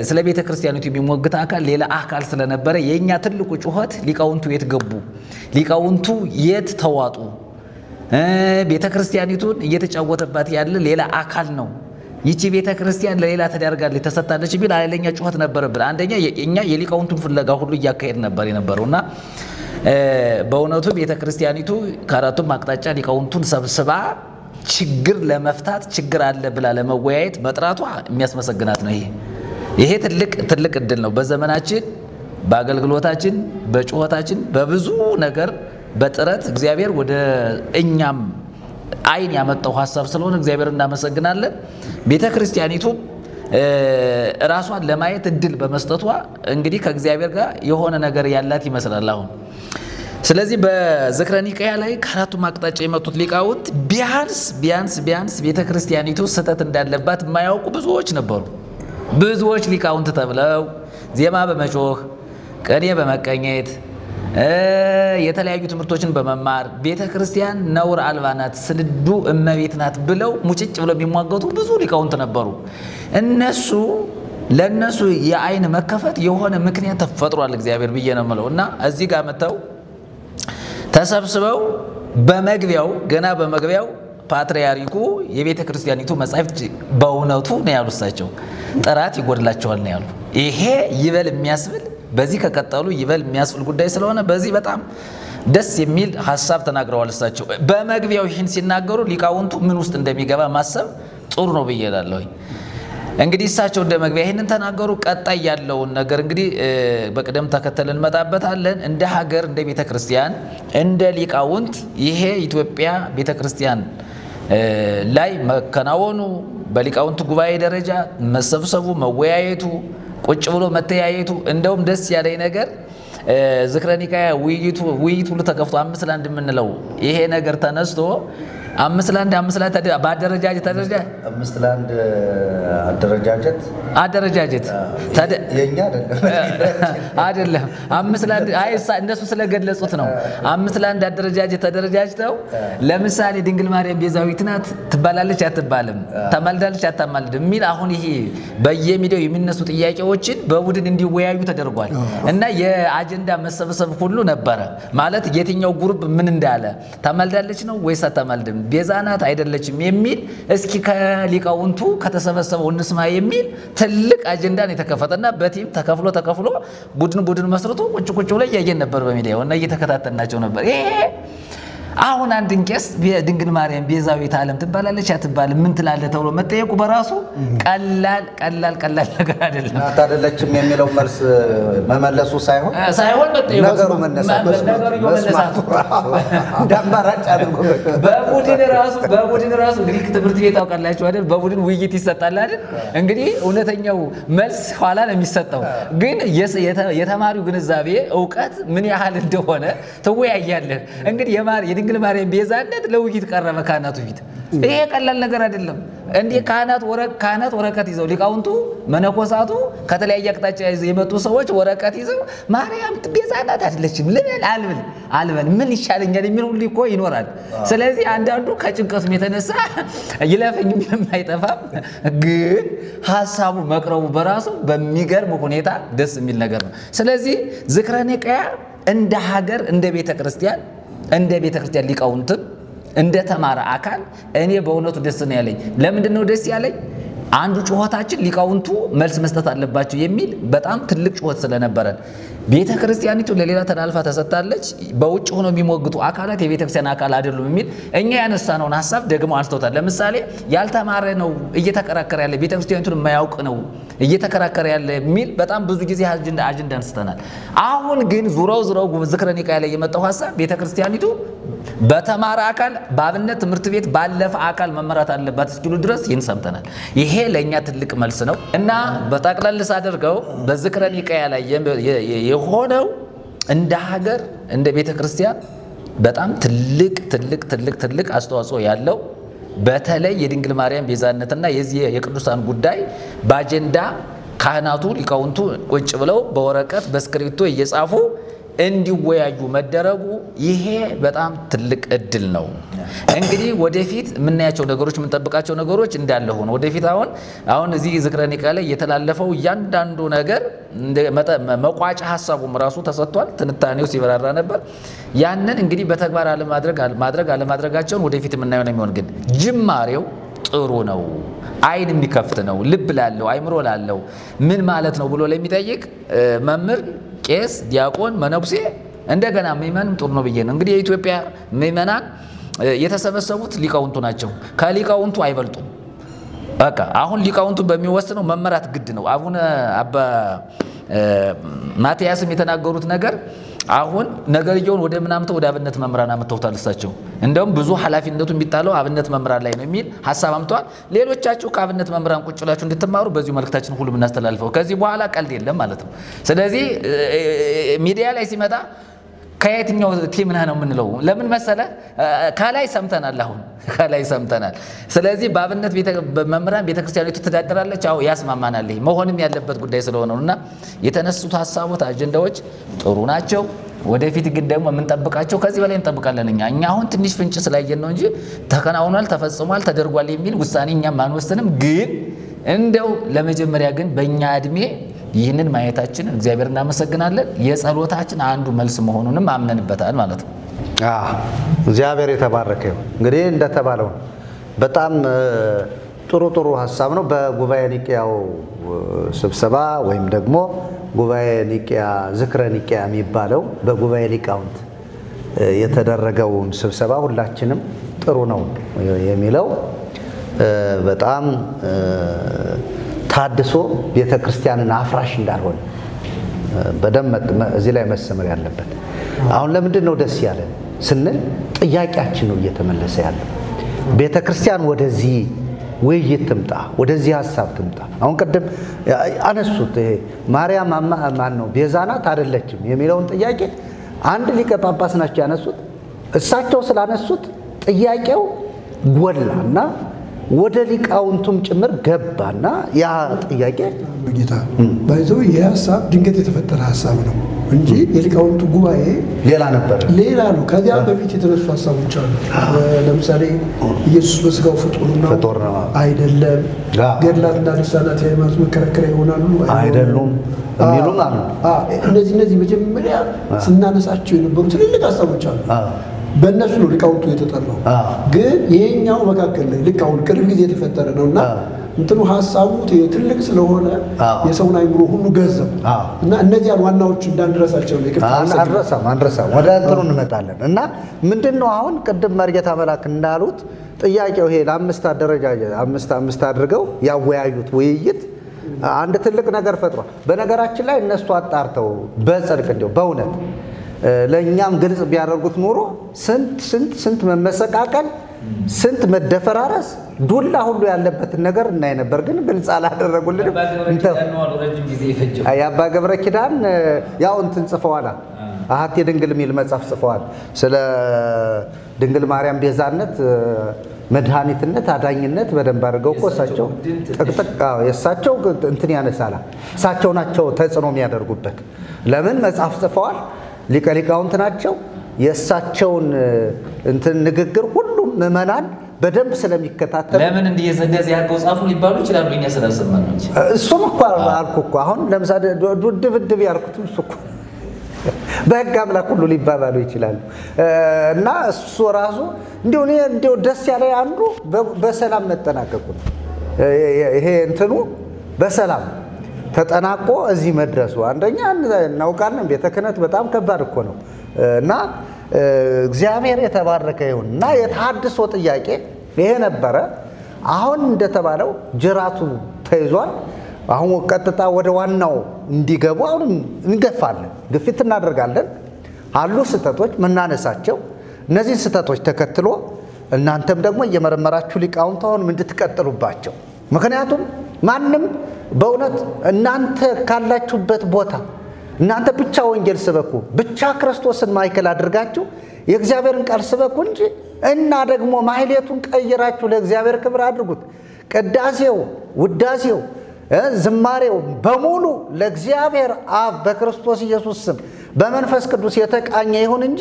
ስለ ቤተክርስቲያኒቱ የሚሞግት አካል ሌላ አካል ስለነበረ የኛ ትልቁ ጩኸት ሊቃውንቱ የት ገቡ፣ ሊቃውንቱ የት ተዋጡ፣ ቤተክርስቲያኒቱን እየተጫወተባት ያለ ሌላ አካል ነው፣ ይቺ ቤተክርስቲያን ለሌላ ተዳርጋለች ተሰጣለች ቢል ኃይለኛ ጩኸት ነበረብን። አንደኛ እኛ የሊቃውንቱን ፍለጋ ሁሉ እያካሄድ ነበር የነበረውና በእውነቱ ቤተክርስቲያኒቱ ከአራቱም አቅጣጫ ሊቃውንቱን ሰብስባ ችግር ለመፍታት ችግር አለ ብላ ለመወያየት መጥራቷ የሚያስመሰግናት ነው። ይሄ ትልቅ እድል ነው። በዘመናችን በአገልግሎታችን በጩኸታችን በብዙ ነገር በጥረት እግዚአብሔር ወደ እኛም አይን ያመጣው ሐሳብ ስለሆነ እግዚአብሔር እናመሰግናለን። ቤተክርስቲያኒቱ ራሷን ለማየት እድል በመስጠቷ እንግዲህ ከእግዚአብሔር ጋር የሆነ ነገር ያላት ይመስላል አሁን። ስለዚህ በዝክረ ኒቄያ ላይ ከአራቱም አቅጣጫ የመጡት ሊቃውንት ቢያንስ ቤተክርስቲያኒቱ ስህተት እንዳለባት የማያውቁ ብዙዎች ነበሩ። ብዙዎች ሊቃውንት ተብለው ዜማ በመጮህ ቅኔ በመቀኘት የተለያዩ ትምህርቶችን በመማር ቤተክርስቲያን ነውር አልባ ናት፣ ስንዱ እመቤት ናት ብለው ሙጭጭ ብለው የሚሟገቱ ብዙ ሊቃውንት ነበሩ። ለነሱ የአይን መከፈት የሆነ ምክንያት ተፈጥሯል እግዚአብሔር ብዬ ነው የምለው እና እዚህ ጋር መተው ተሰብስበው ገና በመግቢያው ፓትርያርኩ የቤተክርስቲያኒቱ መጻሕፍት በእውነቱ ነው ያሉሳቸው ጥራት ይጎድላቸዋል ነው ያሉ። ይሄ ይበል የሚያስብል በዚህ ከቀጠሉ ይበል የሚያስብል ጉዳይ ስለሆነ በዚህ በጣም ደስ የሚል ሐሳብ ተናግረዋል እሳቸው። በመግቢያው ይህን ሲናገሩ ሊቃውንቱ ምን ውስጥ እንደሚገባ ማሰብ ጥሩ ነው ብዬ እላለሁ። እንግዲህ እሳቸው እንደ መግቢያ ይሄንን ተናገሩ። ቀጣይ ያለውን ነገር እንግዲህ በቅደም ተከተል እንመጣበታለን። እንደ ሀገር እንደ ቤተክርስቲያን እንደ ሊቃውንት ይሄ ኢትዮጵያ ቤተክርስቲያን ላይ መከናወኑ በሊቃውንት ጉባኤ ደረጃ መሰብሰቡ መወያየቱ ቁጭ ብሎ መተያየቱ እንደውም ደስ ያለኝ ነገር ዝክረ ኒቄያ ውይይቱ ሁሉ ተከፍቶ 5 ለ1 የምንለው ይሄ ነገር ተነስቶ 5 ለ1 በአደረጃጀት አደረጃጀት የኛ አይደለም 5 ለ1 እነሱ ስለገለጹት ነው 5 ለ1 አደረጃጀት ተደረጃጅተው ለምሳሌ ድንግል ማርያም ቤዛዊት ናት ትባላለች አትባልም ተማልዳለች አታማልድም የሚል አሁን ይሄ በየሚዲያው የሚነሱ ጥያቄዎችን በቡድን እንዲወያዩ ተደርጓል እና የአጀንዳ መሰብሰብ ሁሉ ነበረ ማለት የትኛው ግሩፕ ምን እንዳለ ተማልዳለች ነው ወይስ አታማልድም ቤዛናት አይደለችም የሚል እስኪ ከሊቃውንቱ ከተሰበሰበው እንስማ የሚል ትልቅ አጀንዳ ነው የተከፈተና በቲም ተከፍሎ ቡድን መስርቶ ቁጭ ላይ ያየን ነበር በሚዲያው እና እየተከታተልናቸው ነበር ይሄ አሁን አንድን ቄስ ድንግል ማርያም ቤዛዊት ዓለም ትባላለች አትባልም ምን ትላለህ ተብሎ መጠየቁ በራሱ ቀላል ነገር አይደለም አይደለችም የሚለው መልስ መመለሱ ሳይሆን ነገሩ መነሳቱ ዳማራጭ አድርጎ በቡድን ራሱ ግሪክ ትምህርት ቤት አውቃላችሁ አይደል በቡድን ውይይት ይሰጣል አይደል እንግዲህ እውነተኛው መልስ ኋላ ነው የሚሰጠው ግን የተማሪው ግንዛቤ ዕውቀት ምን ያህል እንደሆነ ተወያያለህ እንግዲህ የድንግል ማርያም ቤዛነት ለውይይት ቀረበ ካህናቱ ፊት ይሄ ቀላል ነገር አይደለም እንዴ ካህናት ወረቀት ይዘው ሊቃውንቱ መነኮሳቱ ከተለያየ አቅጣጫ ይዘው የመጡ ሰዎች ወረቀት ይዘው ማርያም ቤዛናት አይደለችም አልበል ምን ይሻለኛል የሚል ሁሉ እኮ ይኖራል ስለዚህ አንዳንዱ ከጭንቀቱ የተነሳ ይለፈኝ የማይጠፋም ግን ሐሳቡ መቅረቡ በራሱ በሚገርም ሁኔታ ደስ የሚል ነገር ነው ስለዚህ ዝክረ ኒቅያ እንደ ሀገር እንደ ቤተክርስቲያን ሊቃውንትም እንደ ተማረ አካል እኔ በእውነቱ ደስ ነው ያለኝ ለምንድነው ደስ ያለኝ አንዱ ጩኸታችን ሊቃውንቱ መልስ መስጠት አለባቸው የሚል በጣም ትልቅ ጩኸት ስለነበረን ቤተክርስቲያኒቱ ለሌላ ተላልፋ ተሰጣለች በውጭ ሆኖ የሚሞግቱ አካላት የቤተክርስቲያን አካል አይደሉም የሚል እኛ ያነሳነውን ሐሳብ ደግሞ አንስተውታል ለምሳሌ ያልተማረ ነው እየተከራከረ ያለ ቤተክርስቲያኒቱን የማያውቅ ነው እየተከራከረ ያለ የሚል በጣም ብዙ ጊዜ አጀንዳ አንስተናል አሁን ግን ዙራው ዝክረ ኒቅያ ላይ የመጣው ሐሳብ ቤተክርስቲያኒቱ በተማረ አካል በአብነት ትምህርት ቤት ባለፈ አካል መመራት አለባት እስኪሉ ድረስ ይህን ሰምተናል ይሄ ለኛ ትልቅ መልስ ነው እና በጠቅላላ ሳደርገው በዝክረ ኒቅያ ላይ የሆነው እንደ ሀገር እንደ ቤተክርስቲያን በጣም ትልቅ አስተዋጽኦ ያለው በተለይ የድንግል ማርያም ቤዛነትና የዚህ የቅዱሳን ጉዳይ በአጀንዳ ካህናቱ ሊቃውንቱ ቁጭ ብለው በወረቀት በስክሪፕቶ እየጻፉ እንዲወያዩ መደረጉ ይሄ በጣም ትልቅ እድል ነው እንግዲህ ወደፊት ምናያቸው ነገሮች ምንጠብቃቸው ነገሮች እንዳለ ሆነ ወደፊት አሁን እዚህ ዝክረ ኒቅያ ላይ የተላለፈው እያንዳንዱ ነገር መቋጫ ሐሳቡም ራሱ ተሰጥቷል ትንታኔው ሲበራራ ነበር ያንን እንግዲህ በተግባር አለማድረጋቸውን ወደፊት ምናየው ነው የሚሆን ግን ጅማሬው ጥሩ ነው አይን የሚከፍት ነው ልብ ላለው አይምሮ ላለው ምን ማለት ነው ብሎ ለሚጠይቅ መምህር ቄስ ዲያቆን መነኩሴ እንደገና ምእመንም ጥሩ ነው ብዬ ነው እንግዲህ የኢትዮጵያ ምእመናን የተሰበሰቡት ሊቃውንቱ ናቸው ከሊቃውንቱ አይበልጡም በቃ አሁን ሊቃውንቱ በሚወስነው መመራት ግድ ነው አቡነ አባ ማቲያስም የተናገሩት ነገር አሁን ነገርየውን ወደ ምናምተው ወደ አብነት መምራን አመጣውታል እሳቸው እንደውም ብዙ ኃላፊነቱ የሚጣለው አብነት መምራን ላይ ነው የሚል ሐሳብ አምጥቷል ሌሎቻችሁ ከአብነት መምራን ቁጭ ብላችሁ እንድትማሩ በዚሁ መልእክታችን ሁሉ እናስተላልፈው ከዚህ በኋላ ቀልድ የለም ማለት ነው ስለዚህ ሚዲያ ላይ ሲመጣ ከየትኛው ቲም ነው የምንለው ለምን መሰለ ካላይ ሰምተናል ስለዚህ በአብነት መምራን ቤተክርስቲያኒቱ ተዳደራለች አው ያስማማናል ይሄ መሆንም ያለበት ጉዳይ ስለሆነ ነውና የተነሱት ሐሳቦች አጀንዳዎች ጥሩ ናቸው ወደፊት ግን ደግሞ የምንጠብቃቸው ከዚህ በላይ እንጠብቃለን እኛ አሁን ትንሽ ፍንጭ ስላየን ነው እንጂ ተከናውኗል ተፈጽሟል ተደርጓል የሚል ውሳኔ እኛ ማንወስንም ግን እንደው ለመጀመሪያ ግን በእኛ እድሜ ይህንን ማየታችን እግዚአብሔር እናመሰግናለን የጸሎታችን አንዱ መልስ መሆኑንም አምነንበታል ማለት ነው እግዚአብሔር የተባረከ ይሁን እንግዲህ እንደተባለው በጣም ጥሩ ሐሳብ ነው በጉባኤ ኒቅያው ስብሰባ ወይም ደግሞ ጉባኤ ኒቅያ ዝክረ ኒቅያ የሚባለው በጉባኤ ሊቃውንት የተደረገውን ስብሰባ ሁላችንም ጥሩ ነው የሚለው በጣም ታድሶ ቤተክርስቲያንን አፍራሽ እንዳልሆነ በደም እዚህ ላይ መሰመር ያለበት አሁን ለምንድን ነው ደስ ያለን ስንል ጥያቄያችን ነው እየተመለሰ ያለው ቤተክርስቲያን ወደዚህ ውይይት ትምጣ ወደዚህ ሐሳብ ትምጣ አሁን ቀደም አነሱት ማርያም ማን ነው ቤዛናት አይደለችም የሚለውን ጥያቄ አንድ ሊቀ ጳጳስ ናቸው ያነሱት እሳቸው ስላነሱት ጥያቄው ጎላና ወደ ሊቃውንቱም ጭምር ገባና ያ ጥያቄ ጌታ ባይዘው የሐሳብ ድንገት የተፈጠረ ሐሳብ ነው እንጂ የሊቃውንቱ ጉባኤ ሌላ ነው። ከዚያ በፊት የተነሱ ሐሳቦች አሉ። ለምሳሌ ኢየሱስ በስጋው ፍጡር ነው አይደለም፣ ገድላትና ልሳናት የሃይማኖት መከራከሪያ ይሆናሉ አይደሉም የሚሉም አሉ። እነዚህ መጀመሪያ ስናነሳቸው የነበሩ ትልልቅ ሐሳቦች አሉ። በእነሱ ነው ሊቃውንቱ የተጠራው። ግን ይሄኛው መካከል ላይ ልክ አሁን ቅርብ ጊዜ የተፈጠረ ነውና እንትኑ ሐሳቡ ትልቅ ስለሆነ የሰውን አይምሮ ሁሉ ገዘው እና እነዚያን ዋናዎች እንዳንረሳቸው ነው። አንረሳም ወደ እንትኑ እንመጣለን። እና ምንድነው አሁን ቅድም መርጌታ መላክ እንዳሉት ጥያቄው ይሄ ለአምስት አደረጃጀት አምስት አድርገው ያወያዩት ውይይት አንድ ትልቅ ነገር ፈጥሯል። በነገራችን ላይ እነሱ አጣርተው በጽድቅ እንደው በእውነት ለኛም ግልጽ ቢያደርጉት ኖሮ ስንት መመሰቃቀል ስንት መደፈራረስ ዱላ ሁሉ ያለበት ነገር እናይ ነበር። ግን ግልጽ አላደረጉልንም። አባ ገብረ ኪዳን ያው እንትን ጽፈዋል። አሃቴ ድንግል ሚል መጽሐፍ ጽፈዋል። ስለ ድንግል ማርያም ቤዛነት፣ መድኃኒትነት፣ አዳኝነት በደንብ አድርገው እኮ እሳቸው ጥቅጥቃው የእሳቸው እንትን ያነሳላ እሳቸው ናቸው ተጽዕኖ የሚያደርጉበት። ለምን መጽሐፍ ጽፈዋል? ሊቃውንት ናቸው። የእሳቸውን እንትን ንግግር ሁሉም ምዕመናን በደንብ ስለሚከታተል ለምን እንደዚህ ያርገው ጻፉ ሊባሉ ይችላሉ። እኛ ስለሰማን ነው። እሱም እኮ አልኩ እኮ አሁን ለምሳሌ ድብድብ ያልኩት እሱ እኮ በሕግ አምላክ ሁሉ ሊባባሉ ይችላሉ። እና እሱ ራሱ እንዲሁ ደስ ያለ አንዱ በሰላም መጠናቀቁ ነው። ይሄ እንትኑ በሰላም ተጠናቆ እዚህ መድረሱ አንደኛ እናውቃለን። ቤተ ክህነት በጣም ከባድ እኮ ነው። እና እግዚአብሔር የተባረከ ይሁን። እና የተሐድሶ ጥያቄ ይሄ ነበረ። አሁን እንደተባለው ጅራቱ ተይዟል። አሁን ቀጥታ ወደ ዋናው እንዲገቡ አሁን እንገፋለን፣ ግፊት እናደርጋለን። አሉ ስህተቶች ምናነሳቸው። እነዚህ ስህተቶች ተከትሎ እናንተም ደግሞ እየመረመራችሁ ሊቃውንት አሁን እንድትቀጥሉባቸው። ምክንያቱም ማንም በእውነት እናንተ ካላችሁበት ቦታ እናንተ ብቻ ወንጌል ስበኩ፣ ብቻ ክርስቶስን ማዕከል አድርጋችሁ የእግዚአብሔርን ቃል ስበኩ እንጂ እና ደግሞ ማህሌቱን ቀይራችሁ ለእግዚአብሔር ክብር አድርጉት። ቅዳሴው፣ ውዳሴው፣ ዝማሬው በሙሉ ለእግዚአብሔር አብ በክርስቶስ ኢየሱስ ስም በመንፈስ ቅዱስ የተቃኘ ይሁን እንጂ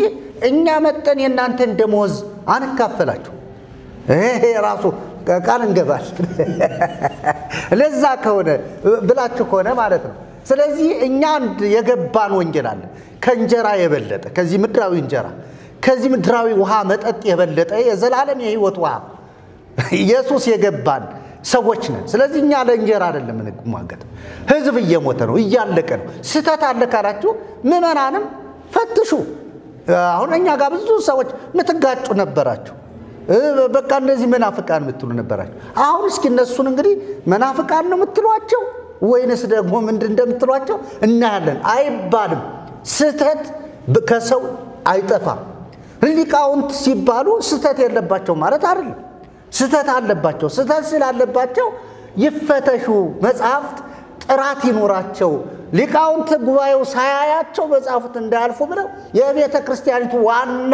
እኛ መጠን የእናንተን ደሞዝ አንካፈላችሁ። ይሄ ራሱ ቃል እንገባል ለዛ ከሆነ ብላችሁ ከሆነ ማለት ነው። ስለዚህ እኛ የገባን ወንጌል አለ ከእንጀራ የበለጠ ከዚህ ምድራዊ እንጀራ ከዚህ ምድራዊ ውሃ መጠጥ የበለጠ የዘላለም የሕይወት ውሃ ኢየሱስ የገባን ሰዎች ነን። ስለዚህ እኛ ለእንጀራ አይደለም እንማገጥ። ህዝብ እየሞተ ነው፣ እያለቀ ነው። ስህተት አለ ካላችሁ ምዕመናንም ፈትሹ። አሁን እኛ ጋር ብዙ ሰዎች ምትጋጩ ነበራችሁ። በቃ እነዚህ መናፍቃን የምትሉ ነበራችሁ። አሁን እስኪ እነሱን እንግዲህ መናፍቃን ነው የምትሏቸው ወይንስ ደግሞ ምንድን እንደምትሏቸው እናያለን። አይባልም። ስህተት ከሰው አይጠፋም። ሊቃውንት ሲባሉ ስህተት የለባቸው ማለት አይደለም። ስህተት አለባቸው። ስህተት ስላለባቸው ይፈተሹ፣ መጽሐፍት ጥራት ይኖራቸው። ሊቃውንት ጉባኤው ሳያያቸው መጽሐፍት እንዳያልፉ ብለው የቤተ ክርስቲያኒቱ ዋና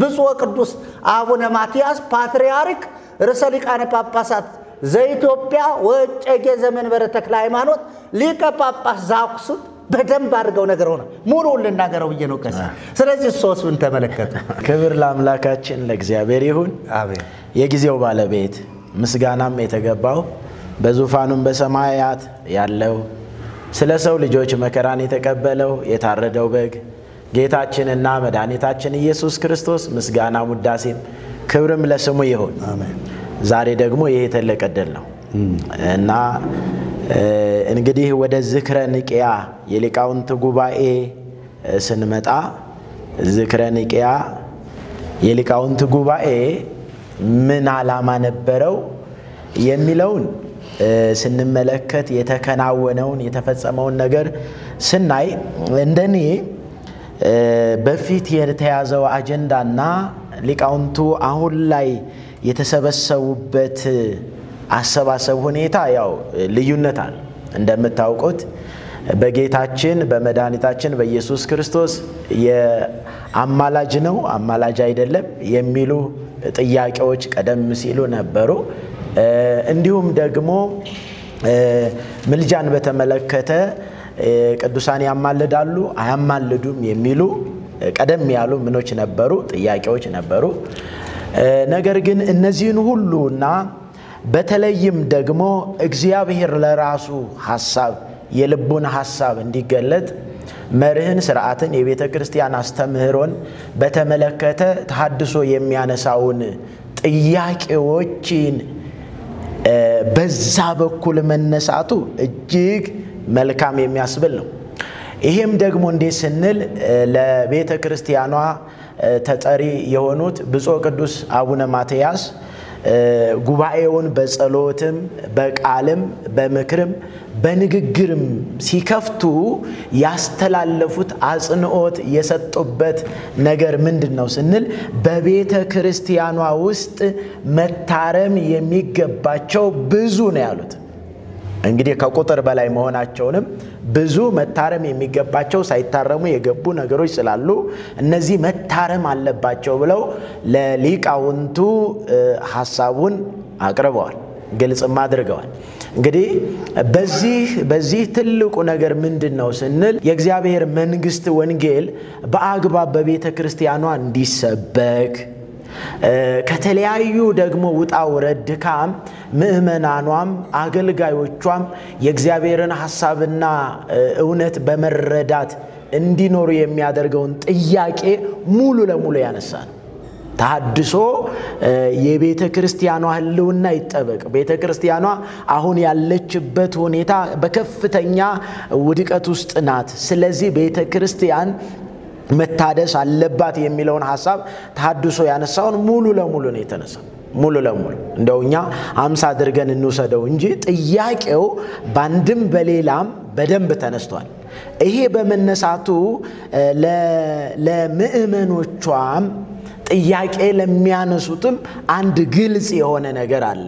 ብፁዕ ቅዱስ አቡነ ማትያስ ፓትርያርክ ርዕሰ ሊቃነ ጳጳሳት ዘኢትዮጵያ ወእጨጌ ዘመንበረ ተክለ ሃይማኖት ሊቀ ጳጳስ ዘአክሱም በደንብ አድርገው ነገር ሆነ ሙሉውን ልናገረው ብዬ ነው ከዚህ። ስለዚህ ሶስቱን ተመለከተ። ክብር ለአምላካችን ለእግዚአብሔር ይሁን። አሜን። የጊዜው ባለቤት ምስጋናም የተገባው በዙፋኑም በሰማያት ያለው ስለ ሰው ልጆች መከራን የተቀበለው የታረደው በግ ጌታችንና መድኃኒታችን ኢየሱስ ክርስቶስ ምስጋና ውዳሴም ክብርም ለስሙ ይሁን። አሜን። ዛሬ ደግሞ ይሄ ትልቅ ዕድል ነው እና እንግዲህ ወደ ዝክረ ኒቅያ የሊቃውንት ጉባኤ ስንመጣ ዝክረ ኒቅያ የሊቃውንት ጉባኤ ምን ዓላማ ነበረው የሚለውን ስንመለከት የተከናወነውን የተፈጸመውን ነገር ስናይ እንደኔ በፊት የተያዘው አጀንዳና ሊቃውንቱ አሁን ላይ የተሰበሰቡበት አሰባሰብ ሁኔታ ያው ልዩነት አለ። እንደምታውቁት በጌታችን በመድኃኒታችን በኢየሱስ ክርስቶስ የአማላጅ ነው አማላጅ አይደለም የሚሉ ጥያቄዎች ቀደም ሲሉ ነበሩ። እንዲሁም ደግሞ ምልጃን በተመለከተ ቅዱሳን ያማልዳሉ አያማልዱም የሚሉ ቀደም ያሉ ምኖች ነበሩ፣ ጥያቄዎች ነበሩ። ነገር ግን እነዚህን ሁሉና በተለይም ደግሞ እግዚአብሔር ለራሱ ሐሳብ የልቡን ሐሳብ እንዲገለጥ መርህን ሥርዓትን የቤተ ክርስቲያን አስተምህሮን በተመለከተ ተሐድሶ የሚያነሳውን ጥያቄዎችን በዛ በኩል መነሳቱ እጅግ መልካም የሚያስብል ነው። ይሄም ደግሞ እንዴት ስንል ለቤተ ክርስቲያኗ ተጠሪ የሆኑት ብፁዕ ቅዱስ አቡነ ማትያስ ጉባኤውን በጸሎትም በቃልም በምክርም በንግግርም ሲከፍቱ ያስተላለፉት አጽንኦት የሰጡበት ነገር ምንድነው ስንል በቤተ ክርስቲያኗ ውስጥ መታረም የሚገባቸው ብዙ ነው ያሉት። እንግዲህ ከቁጥር በላይ መሆናቸውንም ብዙ መታረም የሚገባቸው ሳይታረሙ የገቡ ነገሮች ስላሉ እነዚህ መታረም አለባቸው ብለው ለሊቃውንቱ ሐሳቡን አቅርበዋል፣ ግልጽም አድርገዋል። እንግዲህ በዚህ ትልቁ ነገር ምንድነው ስንል የእግዚአብሔር መንግስት ወንጌል በአግባብ በቤተ ክርስቲያኗ እንዲሰበክ ከተለያዩ ደግሞ ውጣ ወረድ ድካም ምእመናኗም አገልጋዮቿም የእግዚአብሔርን ሐሳብና እውነት በመረዳት እንዲኖሩ የሚያደርገውን ጥያቄ ሙሉ ለሙሉ ያነሳል። ተሐድሶ የቤተ ክርስቲያኗ ህልውና ይጠበቅ። ቤተ ክርስቲያኗ አሁን ያለችበት ሁኔታ በከፍተኛ ውድቀት ውስጥ ናት። ስለዚህ ቤተ ክርስቲያን መታደስ አለባት የሚለውን ሐሳብ ተሐድሶ ያነሳውን ሙሉ ለሙሉ ነው የተነሳው። ሙሉ ለሙሉ እንደውኛ 50 አድርገን እንውሰደው እንጂ ጥያቄው ባንድም በሌላም በደንብ ተነስቷል። ይሄ በመነሳቱ ለምእመኖቿም ጥያቄ ለሚያነሱትም አንድ ግልጽ የሆነ ነገር አለ።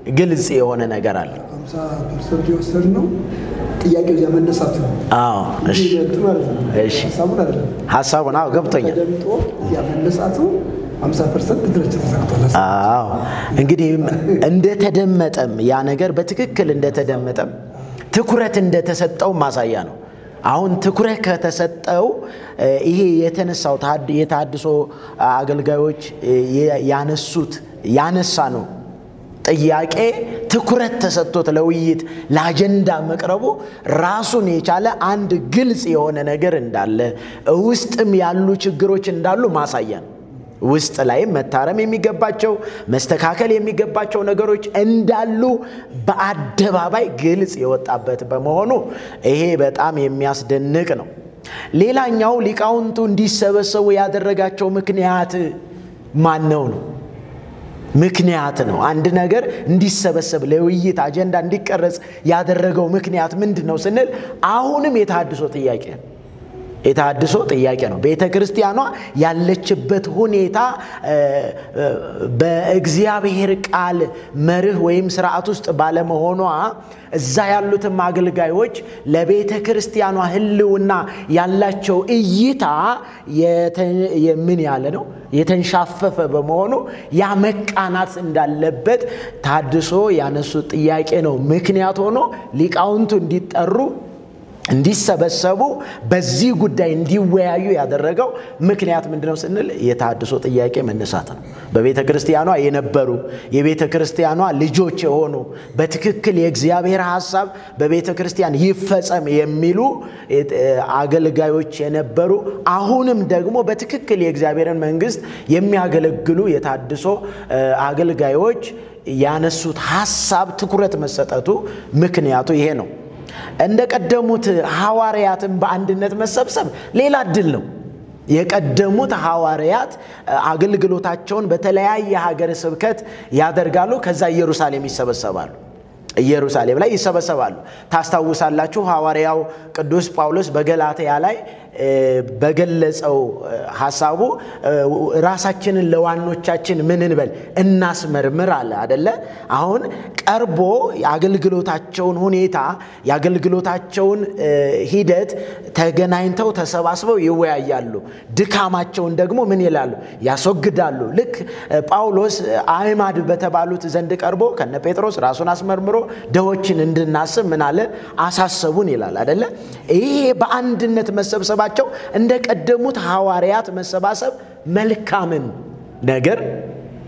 50% የወሰድነው ጥያቄው ያመነሳቱ ነው። እሺ ሐሳቡን ገብቶኛል። ደምጦ ያመነሳቱ 50% ድረስ ተዘግቷል። እንግዲህ እንደተደመጠም ያ ነገር በትክክል እንደተደመጠም ትኩረት እንደተሰጠው ማሳያ ነው። አሁን ትኩረት ከተሰጠው ይሄ የተነሳው የተሐድሶ አገልጋዮች ያነሳ ነው ጥያቄ ትኩረት ተሰጥቶት ለውይይት ለአጀንዳ መቅረቡ ራሱን የቻለ አንድ ግልጽ የሆነ ነገር እንዳለ ውስጥም ያሉ ችግሮች እንዳሉ ማሳያ ነው። ውስጥ ላይ መታረም የሚገባቸው መስተካከል የሚገባቸው ነገሮች እንዳሉ በአደባባይ ግልጽ የወጣበት በመሆኑ ይሄ በጣም የሚያስደንቅ ነው። ሌላኛው ሊቃውንቱ እንዲሰበሰቡ ያደረጋቸው ምክንያት ማነው ነው? ምክንያት ነው። አንድ ነገር እንዲሰበሰብ ለውይይት አጀንዳ እንዲቀረጽ ያደረገው ምክንያት ምንድነው ስንል አሁንም የተሐድሶ ጥያቄ ነው። ቤተ ክርስቲያኗ ያለችበት ሁኔታ በእግዚአብሔር ቃል መርህ ወይም ሥርዓት ውስጥ ባለመሆኗ እዛ ያሉትም አገልጋዮች ለቤተ ክርስቲያኗ ህልውና ያላቸው እይታ ምን ያለ ነው የተንሻፈፈ በመሆኑ ያ መቃናት እንዳለበት ተሐድሶ ያነሱት ጥያቄ ነው ምክንያት ሆኖ ሊቃውንቱ እንዲጠሩ እንዲሰበሰቡ በዚህ ጉዳይ እንዲወያዩ ያደረገው ምክንያት ምንድነው ስንል የተሐድሶ ጥያቄ መነሳት ነው። በቤተ ክርስቲያኗ የነበሩ የቤተ ክርስቲያኗ ልጆች የሆኑ በትክክል የእግዚአብሔር ሐሳብ በቤተ ክርስቲያን ይፈጸም የሚሉ አገልጋዮች የነበሩ አሁንም ደግሞ በትክክል የእግዚአብሔርን መንግስት የሚያገለግሉ የተሐድሶ አገልጋዮች ያነሱት ሐሳብ ትኩረት መሰጠቱ ምክንያቱ ይሄ ነው። እንደቀደሙት ሐዋርያትን በአንድነት መሰብሰብ ሌላ ድል ነው። የቀደሙት ሐዋርያት አገልግሎታቸውን በተለያየ ሀገር ስብከት ያደርጋሉ። ከዛ ኢየሩሳሌም ይሰበሰባሉ። ታስታውሳላችሁ ሐዋርያው ቅዱስ ጳውሎስ በገላትያ ላይ በገለጸው ሐሳቡ ራሳችንን ለዋኖቻችን ምን እንበል እናስመርምር አለ አይደለ? አሁን ቀርቦ የአገልግሎታቸውን ሁኔታ የአገልግሎታቸውን ሂደት ተገናኝተው ተሰባስበው ይወያያሉ። ድካማቸውን ደግሞ ምን ይላሉ? ያስወግዳሉ። ልክ ጳውሎስ አዕማድ በተባሉት ዘንድ ቀርቦ ከነ ጴጥሮስ ራሱን አስመርምሮ ደሆችን እንድናስብ ምን አለ? አሳሰቡን ይላል አይደለ? ይሄ በአንድነት መሰብሰባቸው እንደ ቀደሙት ሐዋርያት መሰባሰብ መልካምን ነገር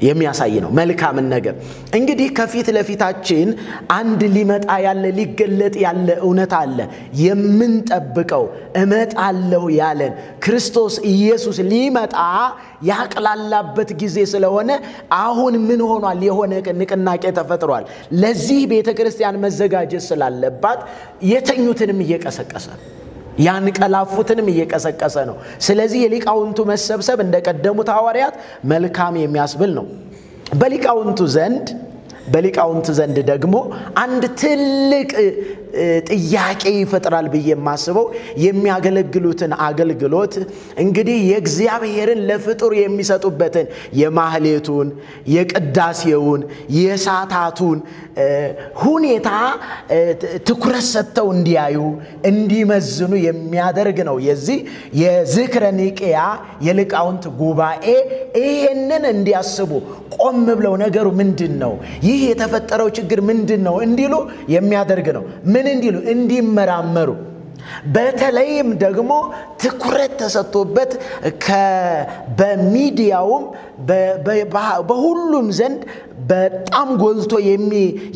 የሚያሳይ ነው። መልካምን ነገር እንግዲህ ከፊት ለፊታችን አንድ ሊመጣ ያለ ሊገለጥ ያለ እውነት አለ። የምንጠብቀው እመጣለሁ ያለን ክርስቶስ ኢየሱስ ሊመጣ ያቅላላበት ጊዜ ስለሆነ አሁን ምን ሆኗል? የሆነ ንቅናቄ ተፈጥሯል። ለዚህ ቤተክርስቲያን መዘጋጀት ስላለባት የተኙትንም እየቀሰቀሰ ያንቀላፉትንም እየቀሰቀሰ ነው። ስለዚህ የሊቃውንቱ መሰብሰብ እንደ ቀደሙት ሐዋርያት መልካም የሚያስብል ነው። በሊቃውንቱ ዘንድ ደግሞ አንድ ትልቅ ጥያቄ ይፈጥራል ብዬ የማስበው የሚያገለግሉትን አገልግሎት እንግዲህ የእግዚአብሔርን ለፍጡር የሚሰጡበትን የማህሌቱን፣ የቅዳሴውን፣ የሰዓታቱን ሁኔታ ትኩረት ሰጥተው እንዲያዩ እንዲመዝኑ የሚያደርግ ነው። የዚህ የዝክረ ኒቄያ የሊቃውንት ጉባኤ ይሄንን እንዲያስቡ ቆም ብለው ነገሩ ምንድነው? ይህ የተፈጠረው ችግር ምንድነው? እንዲሉ የሚያደርግ ነው። ምን እንዲሉ? እንዲመራመሩ። በተለይም ደግሞ ትኩረት ተሰጥቶበት በሚዲያውም በሁሉም ዘንድ በጣም ጎልቶ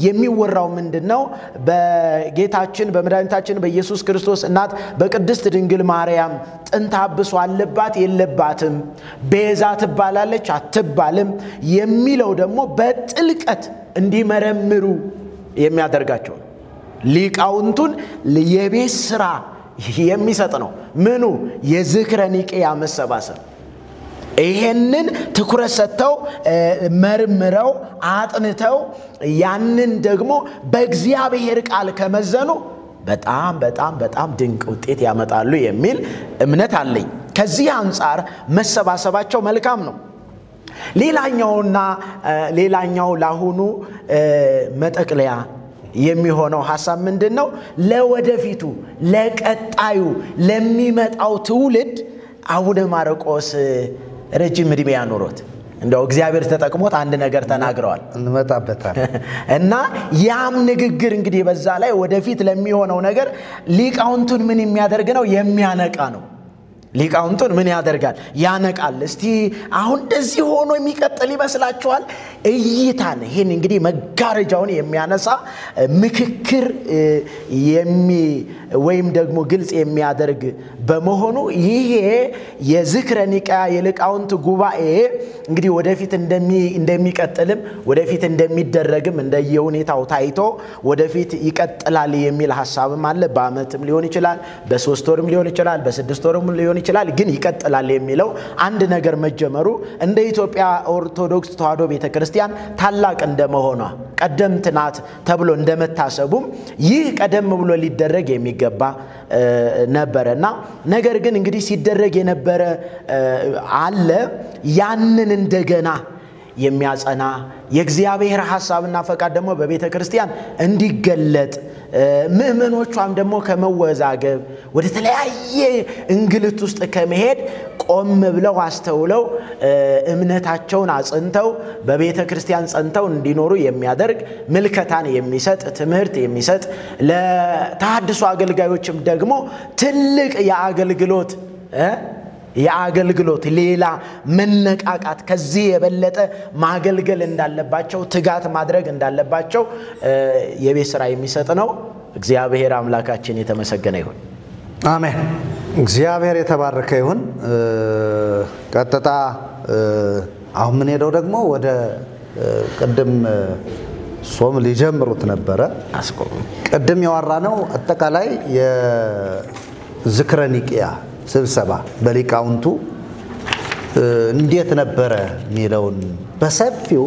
የሚወራው ምንድነው? በጌታችን በመድኃኒታችን በኢየሱስ ክርስቶስ እናት በቅድስት ድንግል ማርያም ጥንተ አብሶ አለባት የለባትም፣ ቤዛ ትባላለች አትባልም የሚለው ደግሞ በጥልቀት እንዲመረምሩ የሚያደርጋቸው ሊቃውንቱን የቤት ስራ የሚሰጥ ነው። ምኑ? የዝክረ ኒቄያ መሰባሰብ። ይሄንን ትኩረት ሰጥተው መርምረው አጥንተው ያንን ደግሞ በእግዚአብሔር ቃል ከመዘኑ በጣም በጣም በጣም ድንቅ ውጤት ያመጣሉ የሚል እምነት አለኝ። ከዚህ አንፃር መሰባሰባቸው መልካም ነው። ሌላኛው ለአሁኑ መጠቅለያ የሚሆነው ሐሳብ ምንድነው? ለወደፊቱ ለቀጣዩ ለሚመጣው ትውልድ አቡነ ማርቆስ ረጅም ዕድሜ ያኖሩት እንደው እግዚአብሔር ተጠቅሞት አንድ ነገር ተናግረዋል እንመጣበታለን እና ያም ንግግር እንግዲህ በዛ ላይ ወደፊት ለሚሆነው ነገር ሊቃውንቱን ምን የሚያደርግ ነው? የሚያነቃ ነው። ሊቃውንቱን ምን ያደርጋል? ያነቃል። እስቲ አሁን እንደዚህ ሆኖ የሚቀጥል ይመስላችኋል? እይታን ይሄን እንግዲህ መጋረጃውን የሚያነሳ ምክክር ወይም ደግሞ ግልጽ የሚያደርግ በመሆኑ ይሄ የዝክረ ኒቄያ የሊቃውንት ጉባኤ እንግዲህ ወደፊት እንደሚቀጥልም ወደፊት እንደሚደረግም እንደየሁኔታው ታይቶ ወደፊት ይቀጥላል የሚል ሐሳብም አለ። በአመትም ሊሆን ይችላል፣ በ3 ወርም ሊሆን ይችላል፣ በ6 ወርም ሊሆን ይችላል። ግን ይቀጥላል የሚለው አንድ ነገር መጀመሩ እንደ ኢትዮጵያ ኦርቶዶክስ ተዋሕዶ ቤተክርስቲያን ታላቅ እንደመሆኗ ቀደምት ናት ተብሎ እንደመታሰቡም ይህ ቀደም ብሎ ሊደረግ የሚገባ ነበርና ነገር ግን እንግዲህ ሲደረግ የነበረ አለ ያንን እንደገና የሚያጸና የእግዚአብሔር ሐሳብና ፈቃድ ደግሞ በቤተክርስቲያን እንዲገለጥ ምእመኖቿም ደግሞ ከመወዛገብ ወደ ተለያየ እንግልት ውስጥ ከመሄድ ቆም ብለው አስተውለው እምነታቸውን አጽንተው በቤተክርስቲያን ጸንተው እንዲኖሩ የሚያደርግ ምልከታን የሚሰጥ ትምህርት የሚሰጥ ለተሐድሶ አገልጋዮችም ደግሞ ትልቅ የአገልግሎት ሌላ መነቃቃት ከዚህ የበለጠ ማገልገል እንዳለባቸው ትጋት ማድረግ እንዳለባቸው የቤት ስራ የሚሰጥ ነው። እግዚአብሔር አምላካችን የተመሰገነ ይሁን። አሜን። እግዚአብሔር የተባረከ ይሁን። ቀጥታ አሁን ምን ሄደው ደግሞ ወደ ቅድም ጾም ሊጀምሩት ነበረ። ቅድም ያወራነው አጠቃላይ የዝክረ ኒቄያ ስብሰባ በሊቃውንቱ እንዴት ነበረ የሚለውን በሰፊው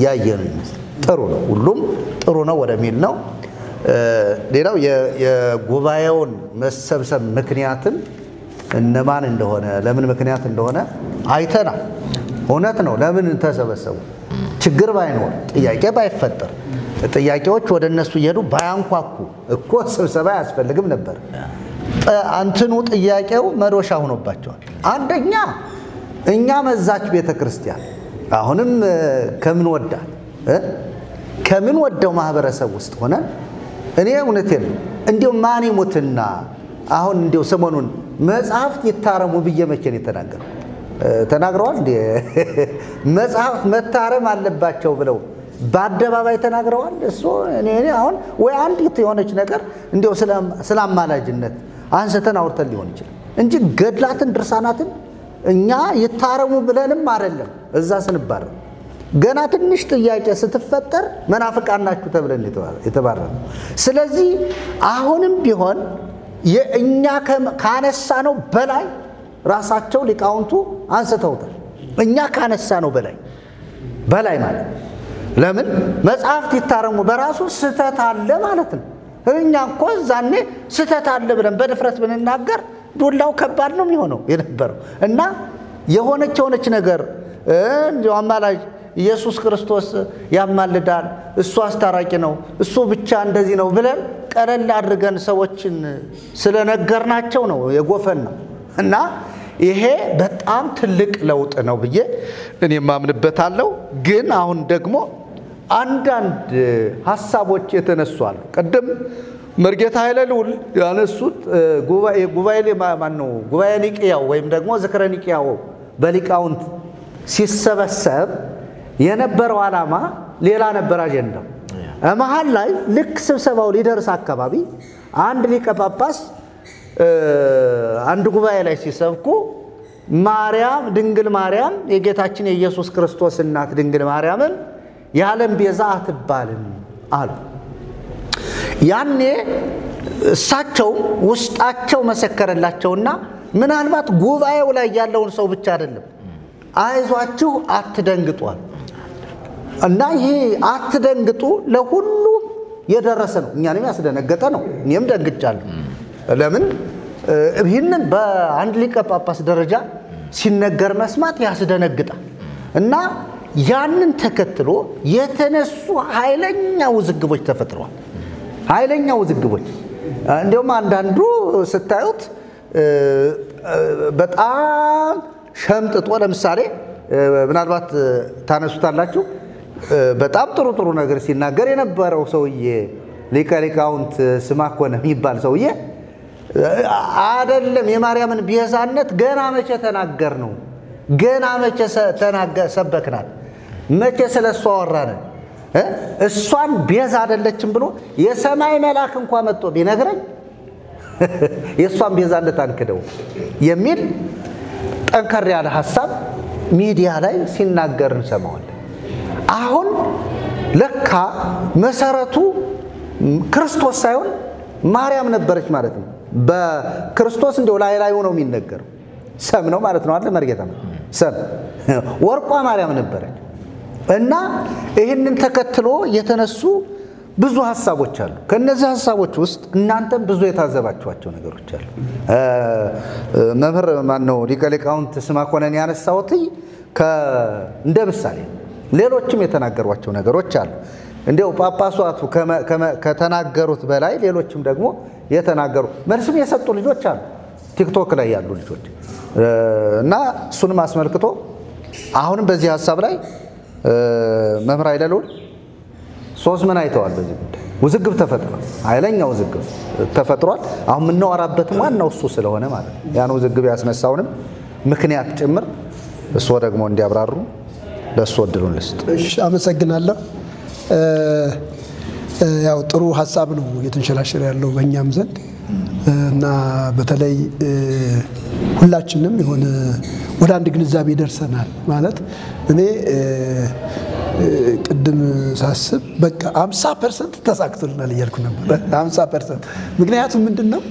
ያየን ጥሩ ነው። ሁሉም ጥሩ ነው ወደሚል ነው። ሌላው የጉባኤውን መሰብሰብ ምክንያትን እነማን እንደሆነ ለምን ምክንያት እንደሆነ አይተናል። እውነት ነው። ለምን ተሰበሰቡ? ችግር ባይኖር ጥያቄ ባይፈጠር ጥያቄዎች ወደ እነሱ እየሄዱ ባያንኳኩ እኮ ስብሰባ ያስፈልግም ነበር። አንተኑ ጥያቄው መዶሻ ሆኖባቸዋል። አንደኛ እኛ መዛች ቤተክርስቲያን አሁንም ከምን ወደው ማህበረሰብ ውስጥ ሆነን እኔ እውነቴን እንዲው ማን ይሙትና አሁን እንዲው ሰሞኑን መጽሐፍት ይታረሙ ብዬ መቼ ነው ተናግረዋል እንዴ? መጽሐፍት መታረም አለባቸው ብለው በአደባባይ ተናግረዋል። እሱ እኔ አሁን ወይ አንዲት የሆነች ነገር እንዲው ስላማላጅነት አንስተን አውርተን ሊሆን ይችላል እንጂ ገድላትን ድርሳናትን እኛ ይታረሙ ብለንም አይደለም እዛ ስንባረር ገና ትንሽ ጥያቄ ስትፈጠር መናፍቃን ናችሁ ተብለን የተባረረ። ስለዚህ አሁንም ቢሆን የእኛ ካነሳ ነው በላይ ራሳቸው ሊቃውንቱ አንስተውታል። እኛ ካነሳ ነው በላይ ማለት ለምን መጽሐፍት ይታረሙ በራሱ ስተት አለ ማለት ነው። እኛ እኮ ዛኔ ስተት አለ ብለን በድፍረት ብንናገር ዱላው ከባድ ነው የሚሆነው የነበረው እና የሆነች ነገር እንደው አማላጅ ኢየሱስ ክርስቶስ ያማልዳል፣ እሱ አስታራቂ ነው፣ እሱ ብቻ እንደዚህ ነው ብለን ቀለል አድርገን ሰዎችን ስለነገርናቸው ነው የጎፈና እና ይሄ በጣም ትልቅ ለውጥ ነው ብዬ እኔ ማምንበታለሁ። ግን አሁን ደግሞ አንዳንድ ሐሳቦች የተነሱአል። ቀደም መርጌታ ኃይለ ልዑል ያነሱት ጉባኤ ኒቅያው ወይም ደግሞ ዝክረ ኒቅያው በሊቃውንት ሲሰበሰብ የነበረው ዓላማ ሌላ ነበር አጀንዳው። መሃል ላይ ልክ ስብሰባው ሊደርስ አካባቢ አንድ ሊቀ ጳጳስ አንድ ጉባኤ ላይ ሲሰብኩ ማርያም ድንግል ማርያም የጌታችን የኢየሱስ ክርስቶስ እናት ድንግል ማርያምን የዓለም ቤዛ አትባልም አሉ። ያኔ እሳቸው ውስጣቸው መሰከረላቸውና ምናልባት ጉባኤው ላይ ያለውን ሰው ብቻ አይደለም አይዟችሁ አትደንግጧል እና ይሄ አትደንግጡ ለሁሉ የደረሰ ነው። እኛንም ያስደነገጠ ነው። እኔም ደንግጫለሁ። ለምን ይህንን በአንድ ሊቀ ጳጳስ ደረጃ ሲነገር መስማት ያስደነግጣል እና ያንን ተከትሎ የተነሱ ኃይለኛ ውዝግቦች ተፈጥረዋል። ኃይለኛ ውዝግቦች እንደውም አንዳንዱ ስታዩት በጣም ሸምጥጦ ለምሳሌ ምናልባት ታነሱታላችሁ በጣም ጥሩ ነገር ሲናገር የነበረው ሰውዬ ሊቀ ሊቃውንት ስምዐኮነ የሚባል ሰውዬ አይደለም የማርያምን ቤዛነት ገና መቼ ተናገር ነው ገና መቼ ሰበክናል መቼ ስለሷ አወራን እሷን ቤዛ አይደለችም ብሎ የሰማይ መልአክ እንኳን መጥቶ ቢነግረኝ የሷን ቤዛነት አንክደው የሚል ጠንከር ያለ ሐሳብ ሚዲያ ላይ ሲናገር እንሰማዋለን። አሁን ለካ መሰረቱ ክርስቶስ ሳይሆን ማርያም ነበረች ማለት ነው። በክርስቶስ እንደው ላይ ሆኖ የሚነገር ሰም ነው ማለት ነው አይደል? መርጌታ ሰም ወርቋ ማርያም ነበረች እና ይህንን ተከትሎ የተነሱ ብዙ ሐሳቦች አሉ። ከነዚህ ሐሳቦች ውስጥ እናንተም ብዙ የታዘባችኋቸው ነገሮች አሉ። መምህር ማነው ሊቀ ሊቃውንት ስምዐኮነን ያነሳውት እንደ ምሳሌ ሌሎችም የተናገሯቸው ነገሮች አሉ። እንደው ጳጳሳቱ ከተናገሩት በላይ ሌሎችም ደግሞ የተናገሩ መልስም የሰጡ ልጆች አሉ ቲክቶክ ላይ ያሉ ልጆች እና እሱንም አስመልክቶ አሁንም በዚህ ሐሳብ ላይ መምህር ኃይለ ልዑል ሶስት ምን አይተዋል? በዚህ ጉዳይ ውዝግብ ተፈጥሯል። ኃይለኛ ውዝግብ ተፈጥሯል። አሁን የምናወራበት ዋናው እሱ ስለሆነ ማለት ነው ያን ውዝግብ ያስነሳውንም ምክንያት ጭምር እሱ ደግሞ እንዲያብራሩ ለሱ እድሉን ልስጥ። እሺ አመሰግናለሁ። ያው ጥሩ ሐሳብ ነው የተንሸራሸረ ያለው በእኛም ዘንድ እና በተለይ ሁላችንም የሆነ ወደ አንድ ግንዛቤ ደርሰናል ማለት እኔ ቅድም ሳስብ በቃ 50% ተሳክቶልናል እያልኩ ነበር 50%። ምክንያቱም ምንድነው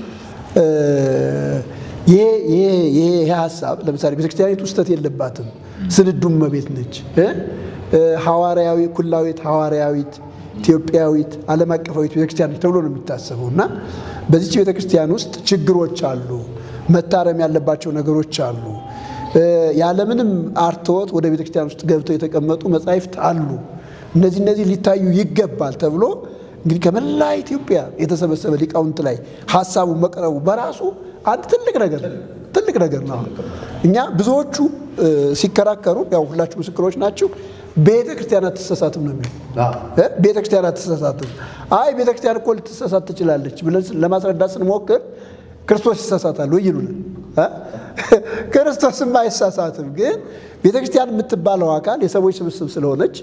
ይሄ ሐሳብ ለምሳሌ ቤተክርስቲያኒቱ ውስጠት የለባትም ስንዱም መቤት ነች ሐዋርያዊ ኩላዊት ሐዋርያዊት ኢትዮጵያዊት ዓለም አቀፋዊት ቤተክርስቲያን ተብሎ ነው የሚታሰበው እና በዚህ ቤተክርስቲያን ውስጥ ችግሮች አሉ መታረም ያለባቸው ነገሮች አሉ። ያለምንም አርትዖት ወደ ቤተክርስቲያን ውስጥ ገብተው የተቀመጡ መጻሕፍት አሉ። እነዚህ ሊታዩ ይገባል ተብሎ እንግዲህ ከመላ ኢትዮጵያ የተሰበሰበ ሊቃውንት ላይ ሐሳቡ መቅረቡ በራሱ አንድ ትልቅ ነገር ነው። እኛ ብዙዎቹ ሲከራከሩ ያው ሁላችሁ ምስክሮች ናችሁ። ቤተክርስቲያን አትሳሳትም ነው የሚለው። ቤተክርስቲያን አትሳሳትም። አይ ቤተክርስቲያን እኮ ልትሳሳት ትችላለች ብለን ለማስረዳት ስንሞክር ክርስቶስ ይሳሳታል ወይ ይሉናል። ክርስቶስም አይሳሳትም። ግን ቤተክርስቲያን የምትባለው አካል የሰዎች ስብስብ ስለሆነች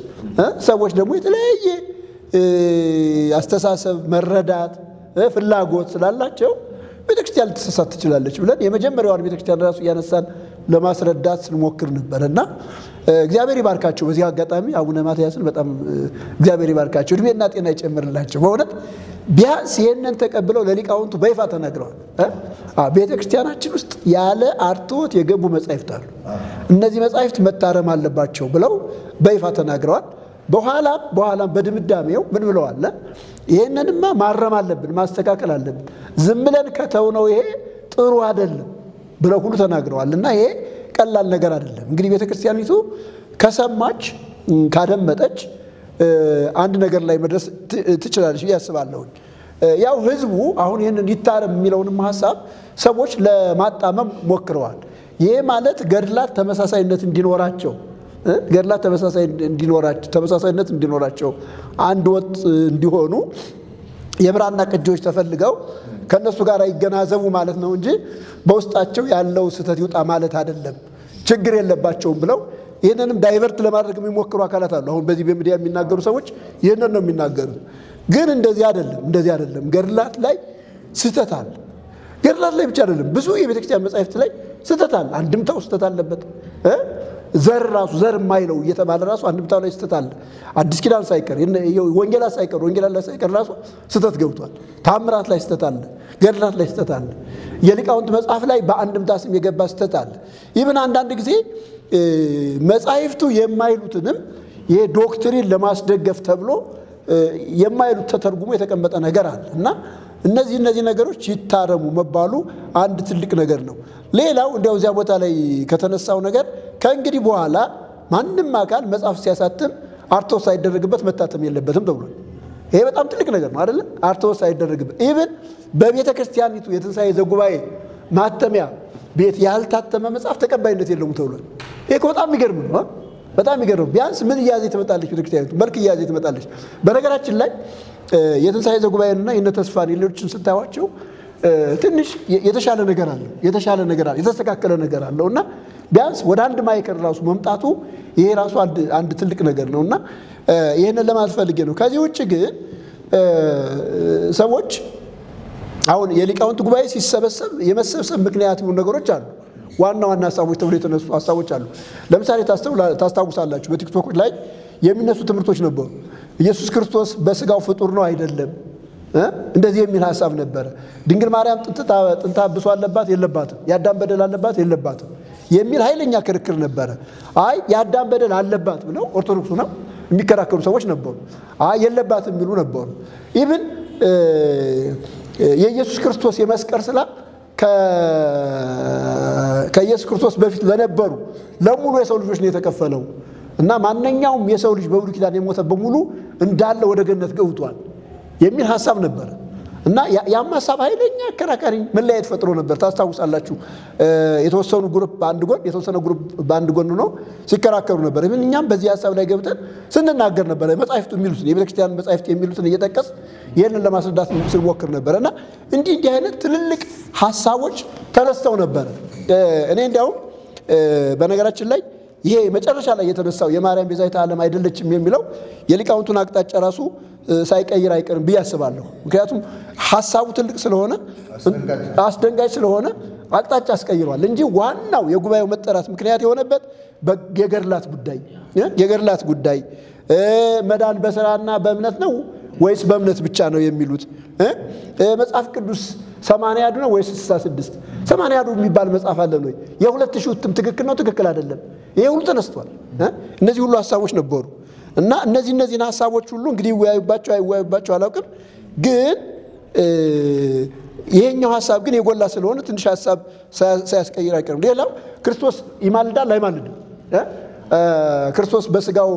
ሰዎች ደግሞ የተለያየ አስተሳሰብ፣ መረዳት፣ ፍላጎት ስላላቸው ቤተክርስቲያን ልትሳሳት ትችላለች ብለን የመጀመሪያዋን ቤተክርስቲያን ራሱ ያነሳን ለማስረዳት ስንሞክር ነበርና እግዚአብሔር ይባርካቸው። በዚህ አጋጣሚ አቡነ ማትያስን በጣም እግዚአብሔር ይባርካቸው፣ እድሜና ጤና ይጨምርላቸው። በእውነት ቢያንስ ይሄንን ተቀብለው ለሊቃውንቱ በይፋ ተናግረዋል። ቤተክርስቲያናችን ውስጥ ያለ አርትዖት የገቡ መጻሕፍት አሉ፣ እነዚህ መጻሕፍት መታረም አለባቸው ብለው በይፋ ተናግረዋል። በኋላም በድምዳሜው ምን ብለዋል? ይሄንንማ ማረም አለብን፣ ማስተካከል አለብን፣ ዝም ብለን ከተውነው ይሄ ጥሩ አይደለም ብለው ሁሉ ተናግረዋል። እና ይሄ ቀላል ነገር አይደለም። እንግዲህ ቤተክርስቲያኒቱ ከሰማች ካደመጠች አንድ ነገር ላይ መድረስ ትችላለች ብዬ አስባለሁ። ያው ህዝቡ አሁን ይሄንን ይታረም የሚለውንም ሐሳብ ሰዎች ለማጣመም ሞክረዋል። ይሄ ማለት ገድላት ተመሳሳይነት እንዲኖራቸው ተመሳሳይነት እንዲኖራቸው አንድ ወጥ እንዲሆኑ የብራና ቅጂዎች ተፈልገው ከነሱ ጋር ይገናዘቡ ማለት ነው እንጂ በውስጣቸው ያለው ስተት ይውጣ ማለት አይደለም። ችግር የለባቸውም ብለው ይሄንንም ዳይቨርት ለማድረግ የሚሞክሩ አካላት አሉ። አሁን በዚህ በሚዲያ የሚናገሩ ሰዎች ይሄንን ነው የሚናገሩት። ግን እንደዚህ አይደለም። ገድላት ላይ ስተት አለ። ገድላት ላይ ብቻ አይደለም፣ ብዙ የቤተክርስቲያን መጻሕፍት ላይ ስተት አለ። አንድምታው ስተት አለበት። ዘር የማይለው እየተባለ ራሱ አንድምታው ላይ ስተት አለ። አዲስ ኪዳን ሳይቀር ወንጌላት ሳይቀር ራሱ ስተት ገብቷል። ታምራት ላይ ስተት አለ፣ ገድላት ላይ ስተት አለ። የሊቃውንት መጽሐፍ ላይ በአንድምታ ስም የገባ ስተት አለ። ይህን አንዳንድ ጊዜ መጻሕፍቱ የማይሉትንም ይሄ ዶክትሪን ለማስደገፍ ተብሎ የማይሉት ተተርጉሞ የተቀመጠ ነገር አለ እና እነዚህ ነገሮች ይታረሙ መባሉ አንድ ትልቅ ነገር ነው። ሌላው እንዲያው እዚያ ቦታ ላይ ከተነሳው ነገር ከእንግዲህ በኋላ ማንም አካል መጽሐፍ ሲያሳትም አርትዖት ሳይደረግበት መታተም የለበትም ተብሏል። ይሄ በጣም ትልቅ ነገር ነው አይደል? አርትዖት ሳይደረግበት ኢቭን በቤተ ክርስቲያኒቱ የትንሣኤ ዘጉባኤ ማተሚያ ቤት ያልታተመ መጽሐፍ ተቀባይነት የለውም ተብሏል። ይሄ በጣም የሚገርም ነው። በጣም የሚገርም ቢያንስ ምን እያዘ ትመጣለች ቤተክርስቲያኒቱ? መልክ እያዘ ትመጣለች። በነገራችን ላይ የትንሣኤ ዘጉባኤንና የነ ተስፋን ሌሎችን ስታዩዋቸው ትንሽ የተሻለ ነገር አለ፣ የተስተካከለ ነገር አለውና ቢያንስ ወደ አንድ ማይከል ራሱ መምጣቱ ይሄ ራሱ አንድ ትልቅ ነገር ነውና ይሄንን ለማለት ፈልጌ ነው። ከዚህ ውጭ ግን ሰዎች አሁን የሊቃውንት ጉባኤ ሲሰበሰብ የመሰብሰብ ምክንያት የሆኑ ነገሮች አሉ። ዋና ሐሳቦች ተብሎ የተነሱ ሐሳቦች አሉ። ለምሳሌ ታስታውሳላችሁ በቲክቶክ ላይ የሚነሱ ትምህርቶች ነበሩ። ኢየሱስ ክርስቶስ በስጋው ፍጡር ነው አይደለም፣ እንደዚህ የሚል ሐሳብ ነበረ። ድንግል ማርያም ጥንተ አብሶ አለባት የለባትም፣ የአዳም በደል አለባት የለባትም የሚል ኃይለኛ ክርክር ነበረ። አይ የአዳም በደል አለባት ብለው ኦርቶዶክሱ ነው የሚከራከሩ ሰዎች ነበሩ። አይ የለባትም የሚሉ ነበሩ። ኢቭን የኢየሱስ ክርስቶስ የመስቀል ስላ ከኢየሱስ ክርስቶስ በፊት ለነበሩ ለሙሉ የሰው ልጆች ነው የተከፈለው እና ማንኛውም የሰው ልጅ በብሉይ ኪዳን የሞተ በሙሉ እንዳለ ወደ ገነት ገብቷል የሚል ሐሳብ ነበር እና ያም ሐሳብ ኃይለኛ አከራካሪ መለያየት ፈጥሮ ነበር። ታስታውሳላችሁ የተወሰኑ ግሩፕ በአንድ ጎን የተወሰነ ግሩፕ በአንድ ጎን ነው ሲከራከሩ ነበር። እኛም በዚህ ሐሳብ ላይ ገብተን ስንናገር ነበር። መጻሕፍቱ የሚሉትን የቤተክርስቲያን መጻሕፍት የሚሉትን እየጠቀስ ይሄንን ለማስረዳት ስንሞክር ነበርና እንዲህ አይነት ትልልቅ ሐሳቦች ተነስተው ነበር። እኔ እንዲያውም በነገራችን ላይ ይሄ መጨረሻ ላይ የተነሳው የማርያም ቤዛዊተ ዓለም አይደለችም የሚለው የሊቃውንቱን አቅጣጫ ራሱ ሳይቀይር አይቀርም ብዬ አስባለሁ። ምክንያቱም ሐሳቡ ትልቅ ስለሆነ አስደንጋጭ ስለሆነ አቅጣጫ አስቀይሯል እንጂ ዋናው የጉባኤው መጠራት ምክንያት የሆነበት የገድላት ጉዳይ መዳን በሥራና በእምነት ነው ወይስ በእምነት ብቻ ነው የሚሉት? መጽሐፍ ቅዱስ 80 ነው ወይስ 66? 80 የሚባል መጽሐፍ አለ ነው? የ2000 እትም ትክክል ነው ትክክል አይደለም? ይሄ ሁሉ ተነስቷል። እነዚህ ሁሉ ሐሳቦች ነበሩ እና እነዚህን ሐሳቦች ሁሉ እንግዲህ ይወያዩባቸው አይወያዩባቸው አላውቅም፣ ግን ይሄኛው ሐሳብ ግን የጎላ ስለሆነ ትንሽ ሐሳብ ሳያስቀይር አይቀርም። ሌላው ክርስቶስ ይማልዳል አይማልድም? ክርስቶስ በስጋው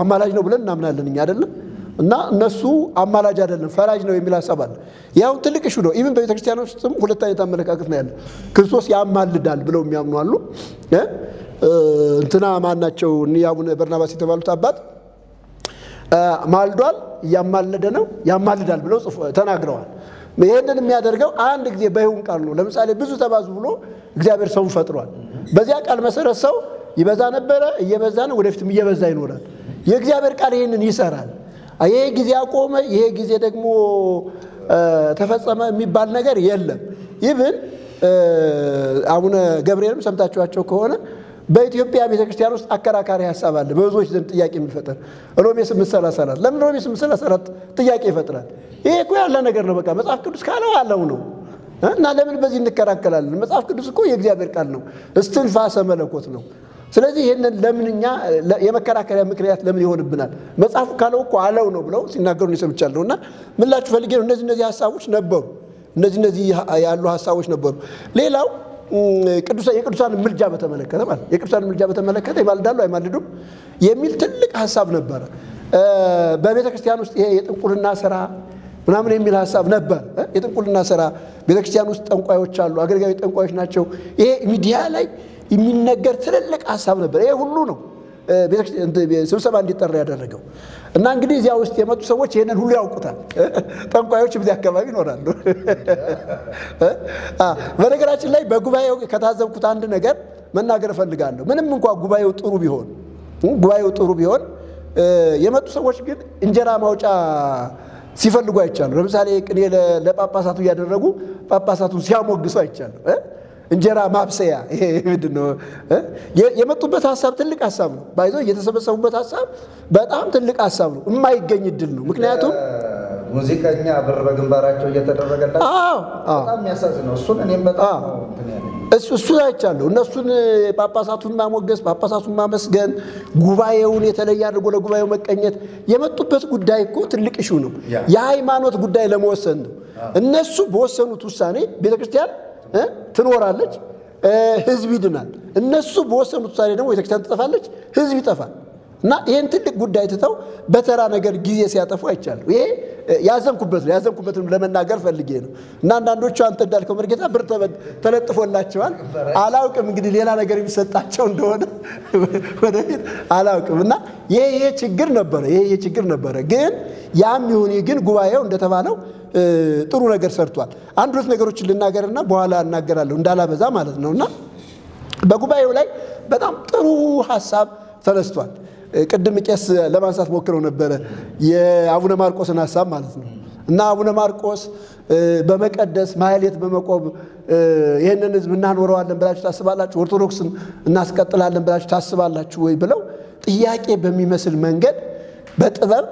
አማላጅ ነው ብለን እናምናለን እኛ አይደለም? እና እነሱ አማላጅ አይደለም ፈራጅ ነው የሚል ሐሳብ አለ። ያው ትልቅ እሹ ነው። ኢቭን በቤተ ክርስቲያን ውስጥም ሁለት አይነት አመለካከት ነው ያለው። ክርስቶስ ያማልዳል ብለው የሚያምኑ አሉ። እንትና ማናቸው አቡነ በርናባስ የተባሉት አባት ማልዷል ያማለደ ነው ያማልዳል ብለው ተናግረዋል። ይሄንን የሚያደርገው አንድ ጊዜ በይሁን ቃል ነው። ለምሳሌ ብዙ ተባዙ ብሎ እግዚአብሔር ሰውን ፈጥሯል። በዚያ ቃል መሰረት ሰው ይበዛ ነበረ፣ እየበዛ ነው፣ ወደፊትም እየበዛ ይኖራል። የእግዚአብሔር ቃል ይሄንን ይሰራል። ይሄ ጊዜ አቆመ፣ ይሄ ጊዜ ደግሞ ተፈጸመ የሚባል ነገር የለም። ይብን አቡነ ገብርኤልም ሰምታችኋቸው ከሆነ በኢትዮጵያ ቤተክርስቲያን ውስጥ አከራካሪ ሐሳብ አለ፣ በብዙዎች ዘንድ ጥያቄ የሚፈጠር ሮሜ 8:34 ለምን ሮሜ 8:34 ጥያቄ ይፈጥራል? ይሄ እኮ ያለ ነገር ነው። በቃ መጽሐፍ ቅዱስ ካለው አለው ነው እና ለምን በዚህ እንከራከራለን? መጽሐፍ ቅዱስ እኮ የእግዚአብሔር ቃል ነው፣ እስትንፋሰ መለኮት ነው። ስለዚህ ይሄንን ለምንኛ የመከራከሪያ ምክንያት ለምን ይሆንብናል? መጽሐፉ ካለው እኮ አለው ነው ብለው ሲናገሩ ሰምቻለሁና ምን ላችሁ ፈልጌ ነው። እነዚህ ሐሳቦች ነበሩ፣ እነዚህ ያሉ ሐሳቦች ነበሩ። ሌላው የቅዱሳን ምልጃ በተመለከተ ማለት የቅዱሳን ምልጃ በተመለከተ ይማልዳሉ አይማልዱም የሚል ትልቅ ሐሳብ ነበረ። በቤተ ክርስቲያን ውስጥ ይሄ የጥንቁልና ሥራ ምናምን የሚል ሐሳብ ነበር። የጥንቁልና ሥራ ቤተ ክርስቲያን ውስጥ ጠንቋዮች አሉ፣ አገልጋይ ጠንቋዮች ናቸው። ይሄ ሚዲያ ላይ የሚነገር ትልልቅ ሐሳብ ነበር። ይሄ ሁሉ ነው ስብሰባ እንዲጠራ ያደረገው። እና እንግዲህ እዚያ ውስጥ የመጡ ሰዎች ይሄንን ሁሉ ያውቁታል። ጠንቋዮች በዚህ አካባቢ ይኖራሉ። በነገራችን ላይ በጉባኤው ከታዘብኩት አንድ ነገር መናገር እፈልጋለሁ። ምንም እንኳን ጉባኤው ጥሩ ቢሆን የመጡ ሰዎች ግን እንጀራ ማውጫ ሲፈልጉ አይቻሉ። ለምሳሌ ቅኔ ለጳጳሳቱ እያደረጉ ጳጳሳቱን ሲያሞግሱ አይቻሉ። እንጀራ ማብሰያ ይሄ ምንድነው? የመጡበት ሐሳብ ትልቅ ሐሳብ ነው። ባይዘው የተሰበሰቡበት ሐሳብ በጣም ትልቅ ሐሳብ ነው። የማይገኝ እድል ነው። ምክንያቱም ሙዚቀኛ ብር በግንባራቸው እየተደረገላቸው በጣም የሚያሳዝነው እሱን እኔም በጣም እሱ አይቻለሁ። እነሱን ጳጳሳቱን ማሞገስ፣ ጳጳሳቱን ማመስገን፣ ጉባኤውን የተለየ አድርጎ ለጉባኤው መቀኘት የመጡበት ጉዳይ እኮ ትልቅ እሹ ነው። የሃይማኖት ጉዳይ ለመወሰን ነው። እነሱ በወሰኑት ውሳኔ ቤተክርስቲያን ትኖራለች፣ ህዝብ ይድናል። እነሱ በወሰኑት ውሳኔ ደግሞ ቤተክርስቲያን ትጠፋለች፣ ህዝብ ይጠፋል። እና ይሄን ትልቅ ጉዳይ ትተው በተራ ነገር ጊዜ ሲያጠፉ አይቻለሁ። ይሄ ያዘንኩበትን ለመናገር ፈልጌ ነው። እና አንዳንዶቹ አንተ እንዳልከው መርጌታ ብር ተለጥፎላቸዋል። አላውቅም እንግዲህ ሌላ ነገር የሚሰጣቸው እንደሆነ ወደፊት አላውቅም። እና ይሄ ችግር ነበረ። ግን ያም ይሁን ግን ጉባኤው እንደተባለው ጥሩ ነገር ሰርቷል። አንድ ሁለት ነገሮችን ልናገርና በኋላ እናገራለሁ እንዳላበዛ ማለት ነውና በጉባኤው ላይ በጣም ጥሩ ሐሳብ ተነስቷል። ቅድም ቄስ ለማንሳት ሞክረው ነበረ የአቡነ ማርቆስን ሐሳብ ማለት ነው። እና አቡነ ማርቆስ በመቀደስ ማህሌት በመቆም ይሄንን ህዝብ እናኖረዋለን ብላችሁ ታስባላችሁ? ኦርቶዶክስን እናስቀጥላለን ብላችሁ ታስባላችሁ ወይ ብለው ጥያቄ በሚመስል መንገድ በጥበብ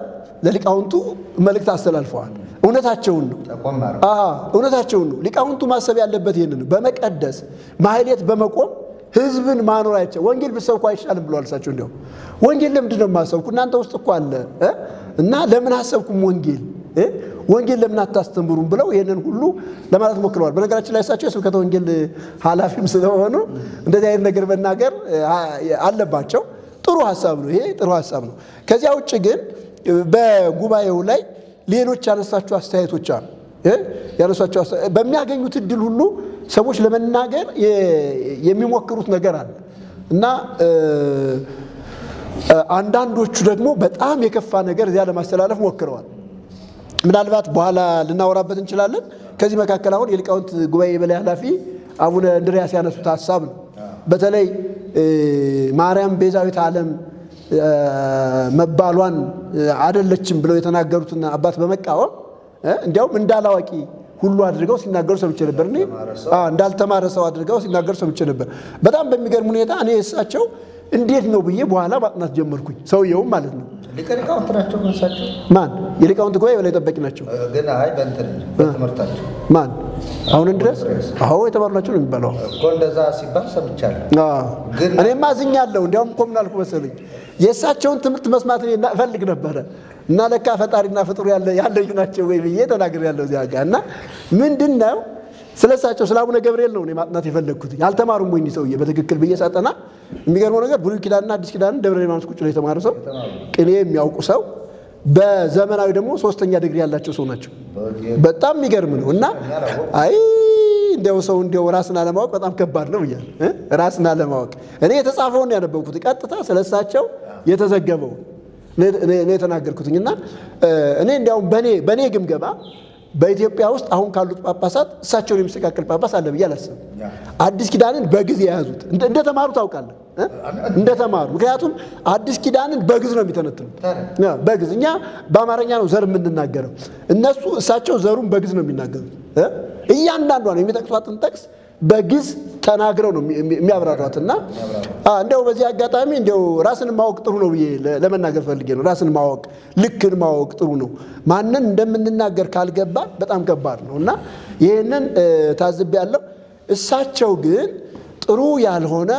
ለሊቃውንቱ መልእክት አስተላልፈዋል። እውነታቸውን ነው። እውነታቸውን ነው። ሊቃውንቱ ማሰብ ያለበት ይሄንን ነው። በመቀደስ ማህሌት በመቆም ህዝብን ማኖር አይቻል። ወንጌል ብትሰብኩ አይሻልም ብለዋል እሳቸው። እንደው ወንጌል ለምንድን ነው የማሰብኩ? እናንተ ውስጥ እኮ አለ እና ለምን አሰብኩም ወንጌል ለምን አታስተምሩም ብለው ይሄንን ሁሉ ለማለት ሞክረዋል። በነገራችን ላይ እሳቸው የስብከተ ወንጌል ኃላፊም ስለሆኑ እንደዚህ አይነት ነገር መናገር አለባቸው። ጥሩ ሐሳብ ነው። ይሄ ጥሩ ሐሳብ ነው። ከዚያ ውጭ ግን በጉባኤው ላይ ሌሎች ያነሳቸው አስተያየቶች አሉ። በሚያገኙት እድል ሁሉ ሰዎች ለመናገር የሚሞክሩት ነገር አለ እና አንዳንዶቹ ደግሞ በጣም የከፋ ነገር እዚያ ለማስተላለፍ ሞክረዋል። ምናልባት በኋላ ልናወራበት እንችላለን። ከዚህ መካከል አሁን የሊቃውንት ጉባኤ የበላይ ኃላፊ አቡነ እንድርያስ ያነሱት ሐሳብ ነው። በተለይ ማርያም ቤዛዊት ዓለም መባሏን አይደለችም ብለው የተናገሩትን አባት በመቃወም እንዲያውም እንዳላዋቂ ሁሉ አድርገው ሲናገሩ ሰምቼ ነበር። እንዳልተማረ ሰው አድርገው ሲናገሩ ሰምቼ ነበር። በጣም በሚገርም ሁኔታ እኔ እሳቸው እንዴት ነው ብዬ በኋላ ማጥናት ጀመርኩኝ። ሰውየውም ማለት ነው ሊቃውንት ናቸው እሳቸው። ማን የሊቃውንት ጉባኤ በላይ ጠባቂ ናቸው ግን አይ በእንትን በትምህርታቸው ማን አሁን ድረስ አዎ የተማሩ ናቸው ነው የሚባለው እኮ እንደዛ ሲባል ሰምቻለሁ። ግን እኔማ አዝኛለሁ። እንዲያውም እኮ ምን አልኩ መሰለኝ የእሳቸውን ትምህርት መስማት እፈልግ ነበረ እና ለካ ፈጣሪና ፍጡር ያለዩ ናቸው ወይ ብዬ ተናግሬያለሁ እዚያ ጋር እና ምንድነው ስለሳቸው ስለ አቡነ ገብርኤል ነው እኔ ማጥናት የፈለግኩት። ያልተማሩም ወይ ሰውዬ በትክክል ብዬ ሳጠና የሚገርመው ነገር ብሉይ ኪዳንና አዲስ ኪዳን ደብረ ሊባኖስ ቁጭ ላይ የተማሩ ሰው ቅኔ የሚያውቁ ሰው በዘመናዊ ደግሞ 3ኛ ዲግሪ ያላቸው ሰው ናቸው። በጣም የሚገርም ነው እና አይ እንደው ሰው እንደው ራስን አለማወቅ በጣም ከባድ ነው ይላል። ራስን አለማወቅ እኔ የተጻፈውን ያነበብኩት ቀጥታ ስለሳቸው የተዘገበው እኔ የተናገርኩትኝና እኔ እንደው በኔ ግምገማ በኢትዮጵያ ውስጥ አሁን ካሉት ጳጳሳት እሳቸውን የሚስተካከል ጳጳስ አለ ብዬ አላስብም። አዲስ ኪዳንን በግዝ የያዙት እንደተማሩ ታውቃለህ እንደተማሩ ምክንያቱም አዲስ ኪዳንን በግዝ ነው የሚተነትኑት በግዝ እኛ በአማርኛ ነው ዘር የምንናገረው እሳቸው ዘሩን በግዝ ነው የሚናገሩት እያንዳንዷን የሚጠቅሷትን ጠቅስ በግዝ ተናግረው ነው የሚያብራሯትና እንደው በዚህ አጋጣሚ እንደው ራስን ማወቅ ጥሩ ነው ብዬ ለመናገር ፈልጌ ነው። ራስን ማወቅ ልክን ማወቅ ጥሩ ነው። ማንን እንደምንናገር ካልገባ በጣም ከባድ ነውና ይሄንን ታዝቤያለሁ። እሳቸው ግን ጥሩ ያልሆነ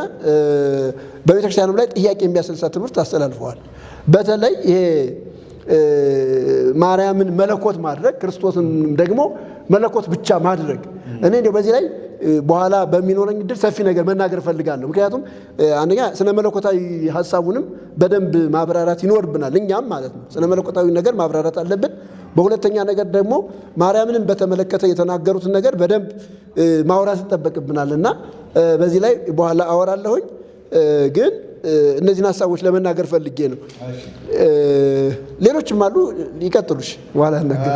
በቤተክርስቲያኑ ላይ ጥያቄ የሚያስነሳ ትምህርት አስተላልፈዋል። በተለይ ይሄ ማርያምን መለኮት ማድረግ ክርስቶስን ደግሞ መለኮት ብቻ ማድረግ እኔ እንደው በዚህ ላይ በኋላ በሚኖረኝ ድል ሰፊ ነገር መናገር ፈልጋለሁ። ምክንያቱም አንደኛ ስነ መለኮታዊ ሐሳቡንም በደንብ ማብራራት ይኖርብናል እኛም ማለት ነው። ስነ መለኮታዊ ነገር ማብራራት አለብን። በሁለተኛ ነገር ደግሞ ማርያምንም በተመለከተ የተናገሩትን ነገር በደንብ ማውራት ይጠበቅብናልና በዚህ ላይ በኋላ አወራለሁኝ። ግን እነዚህን ሐሳቦች ለመናገር ፈልጌ ነው። ሌሎችም አሉ ይቀጥሉሽ በኋላ ነገር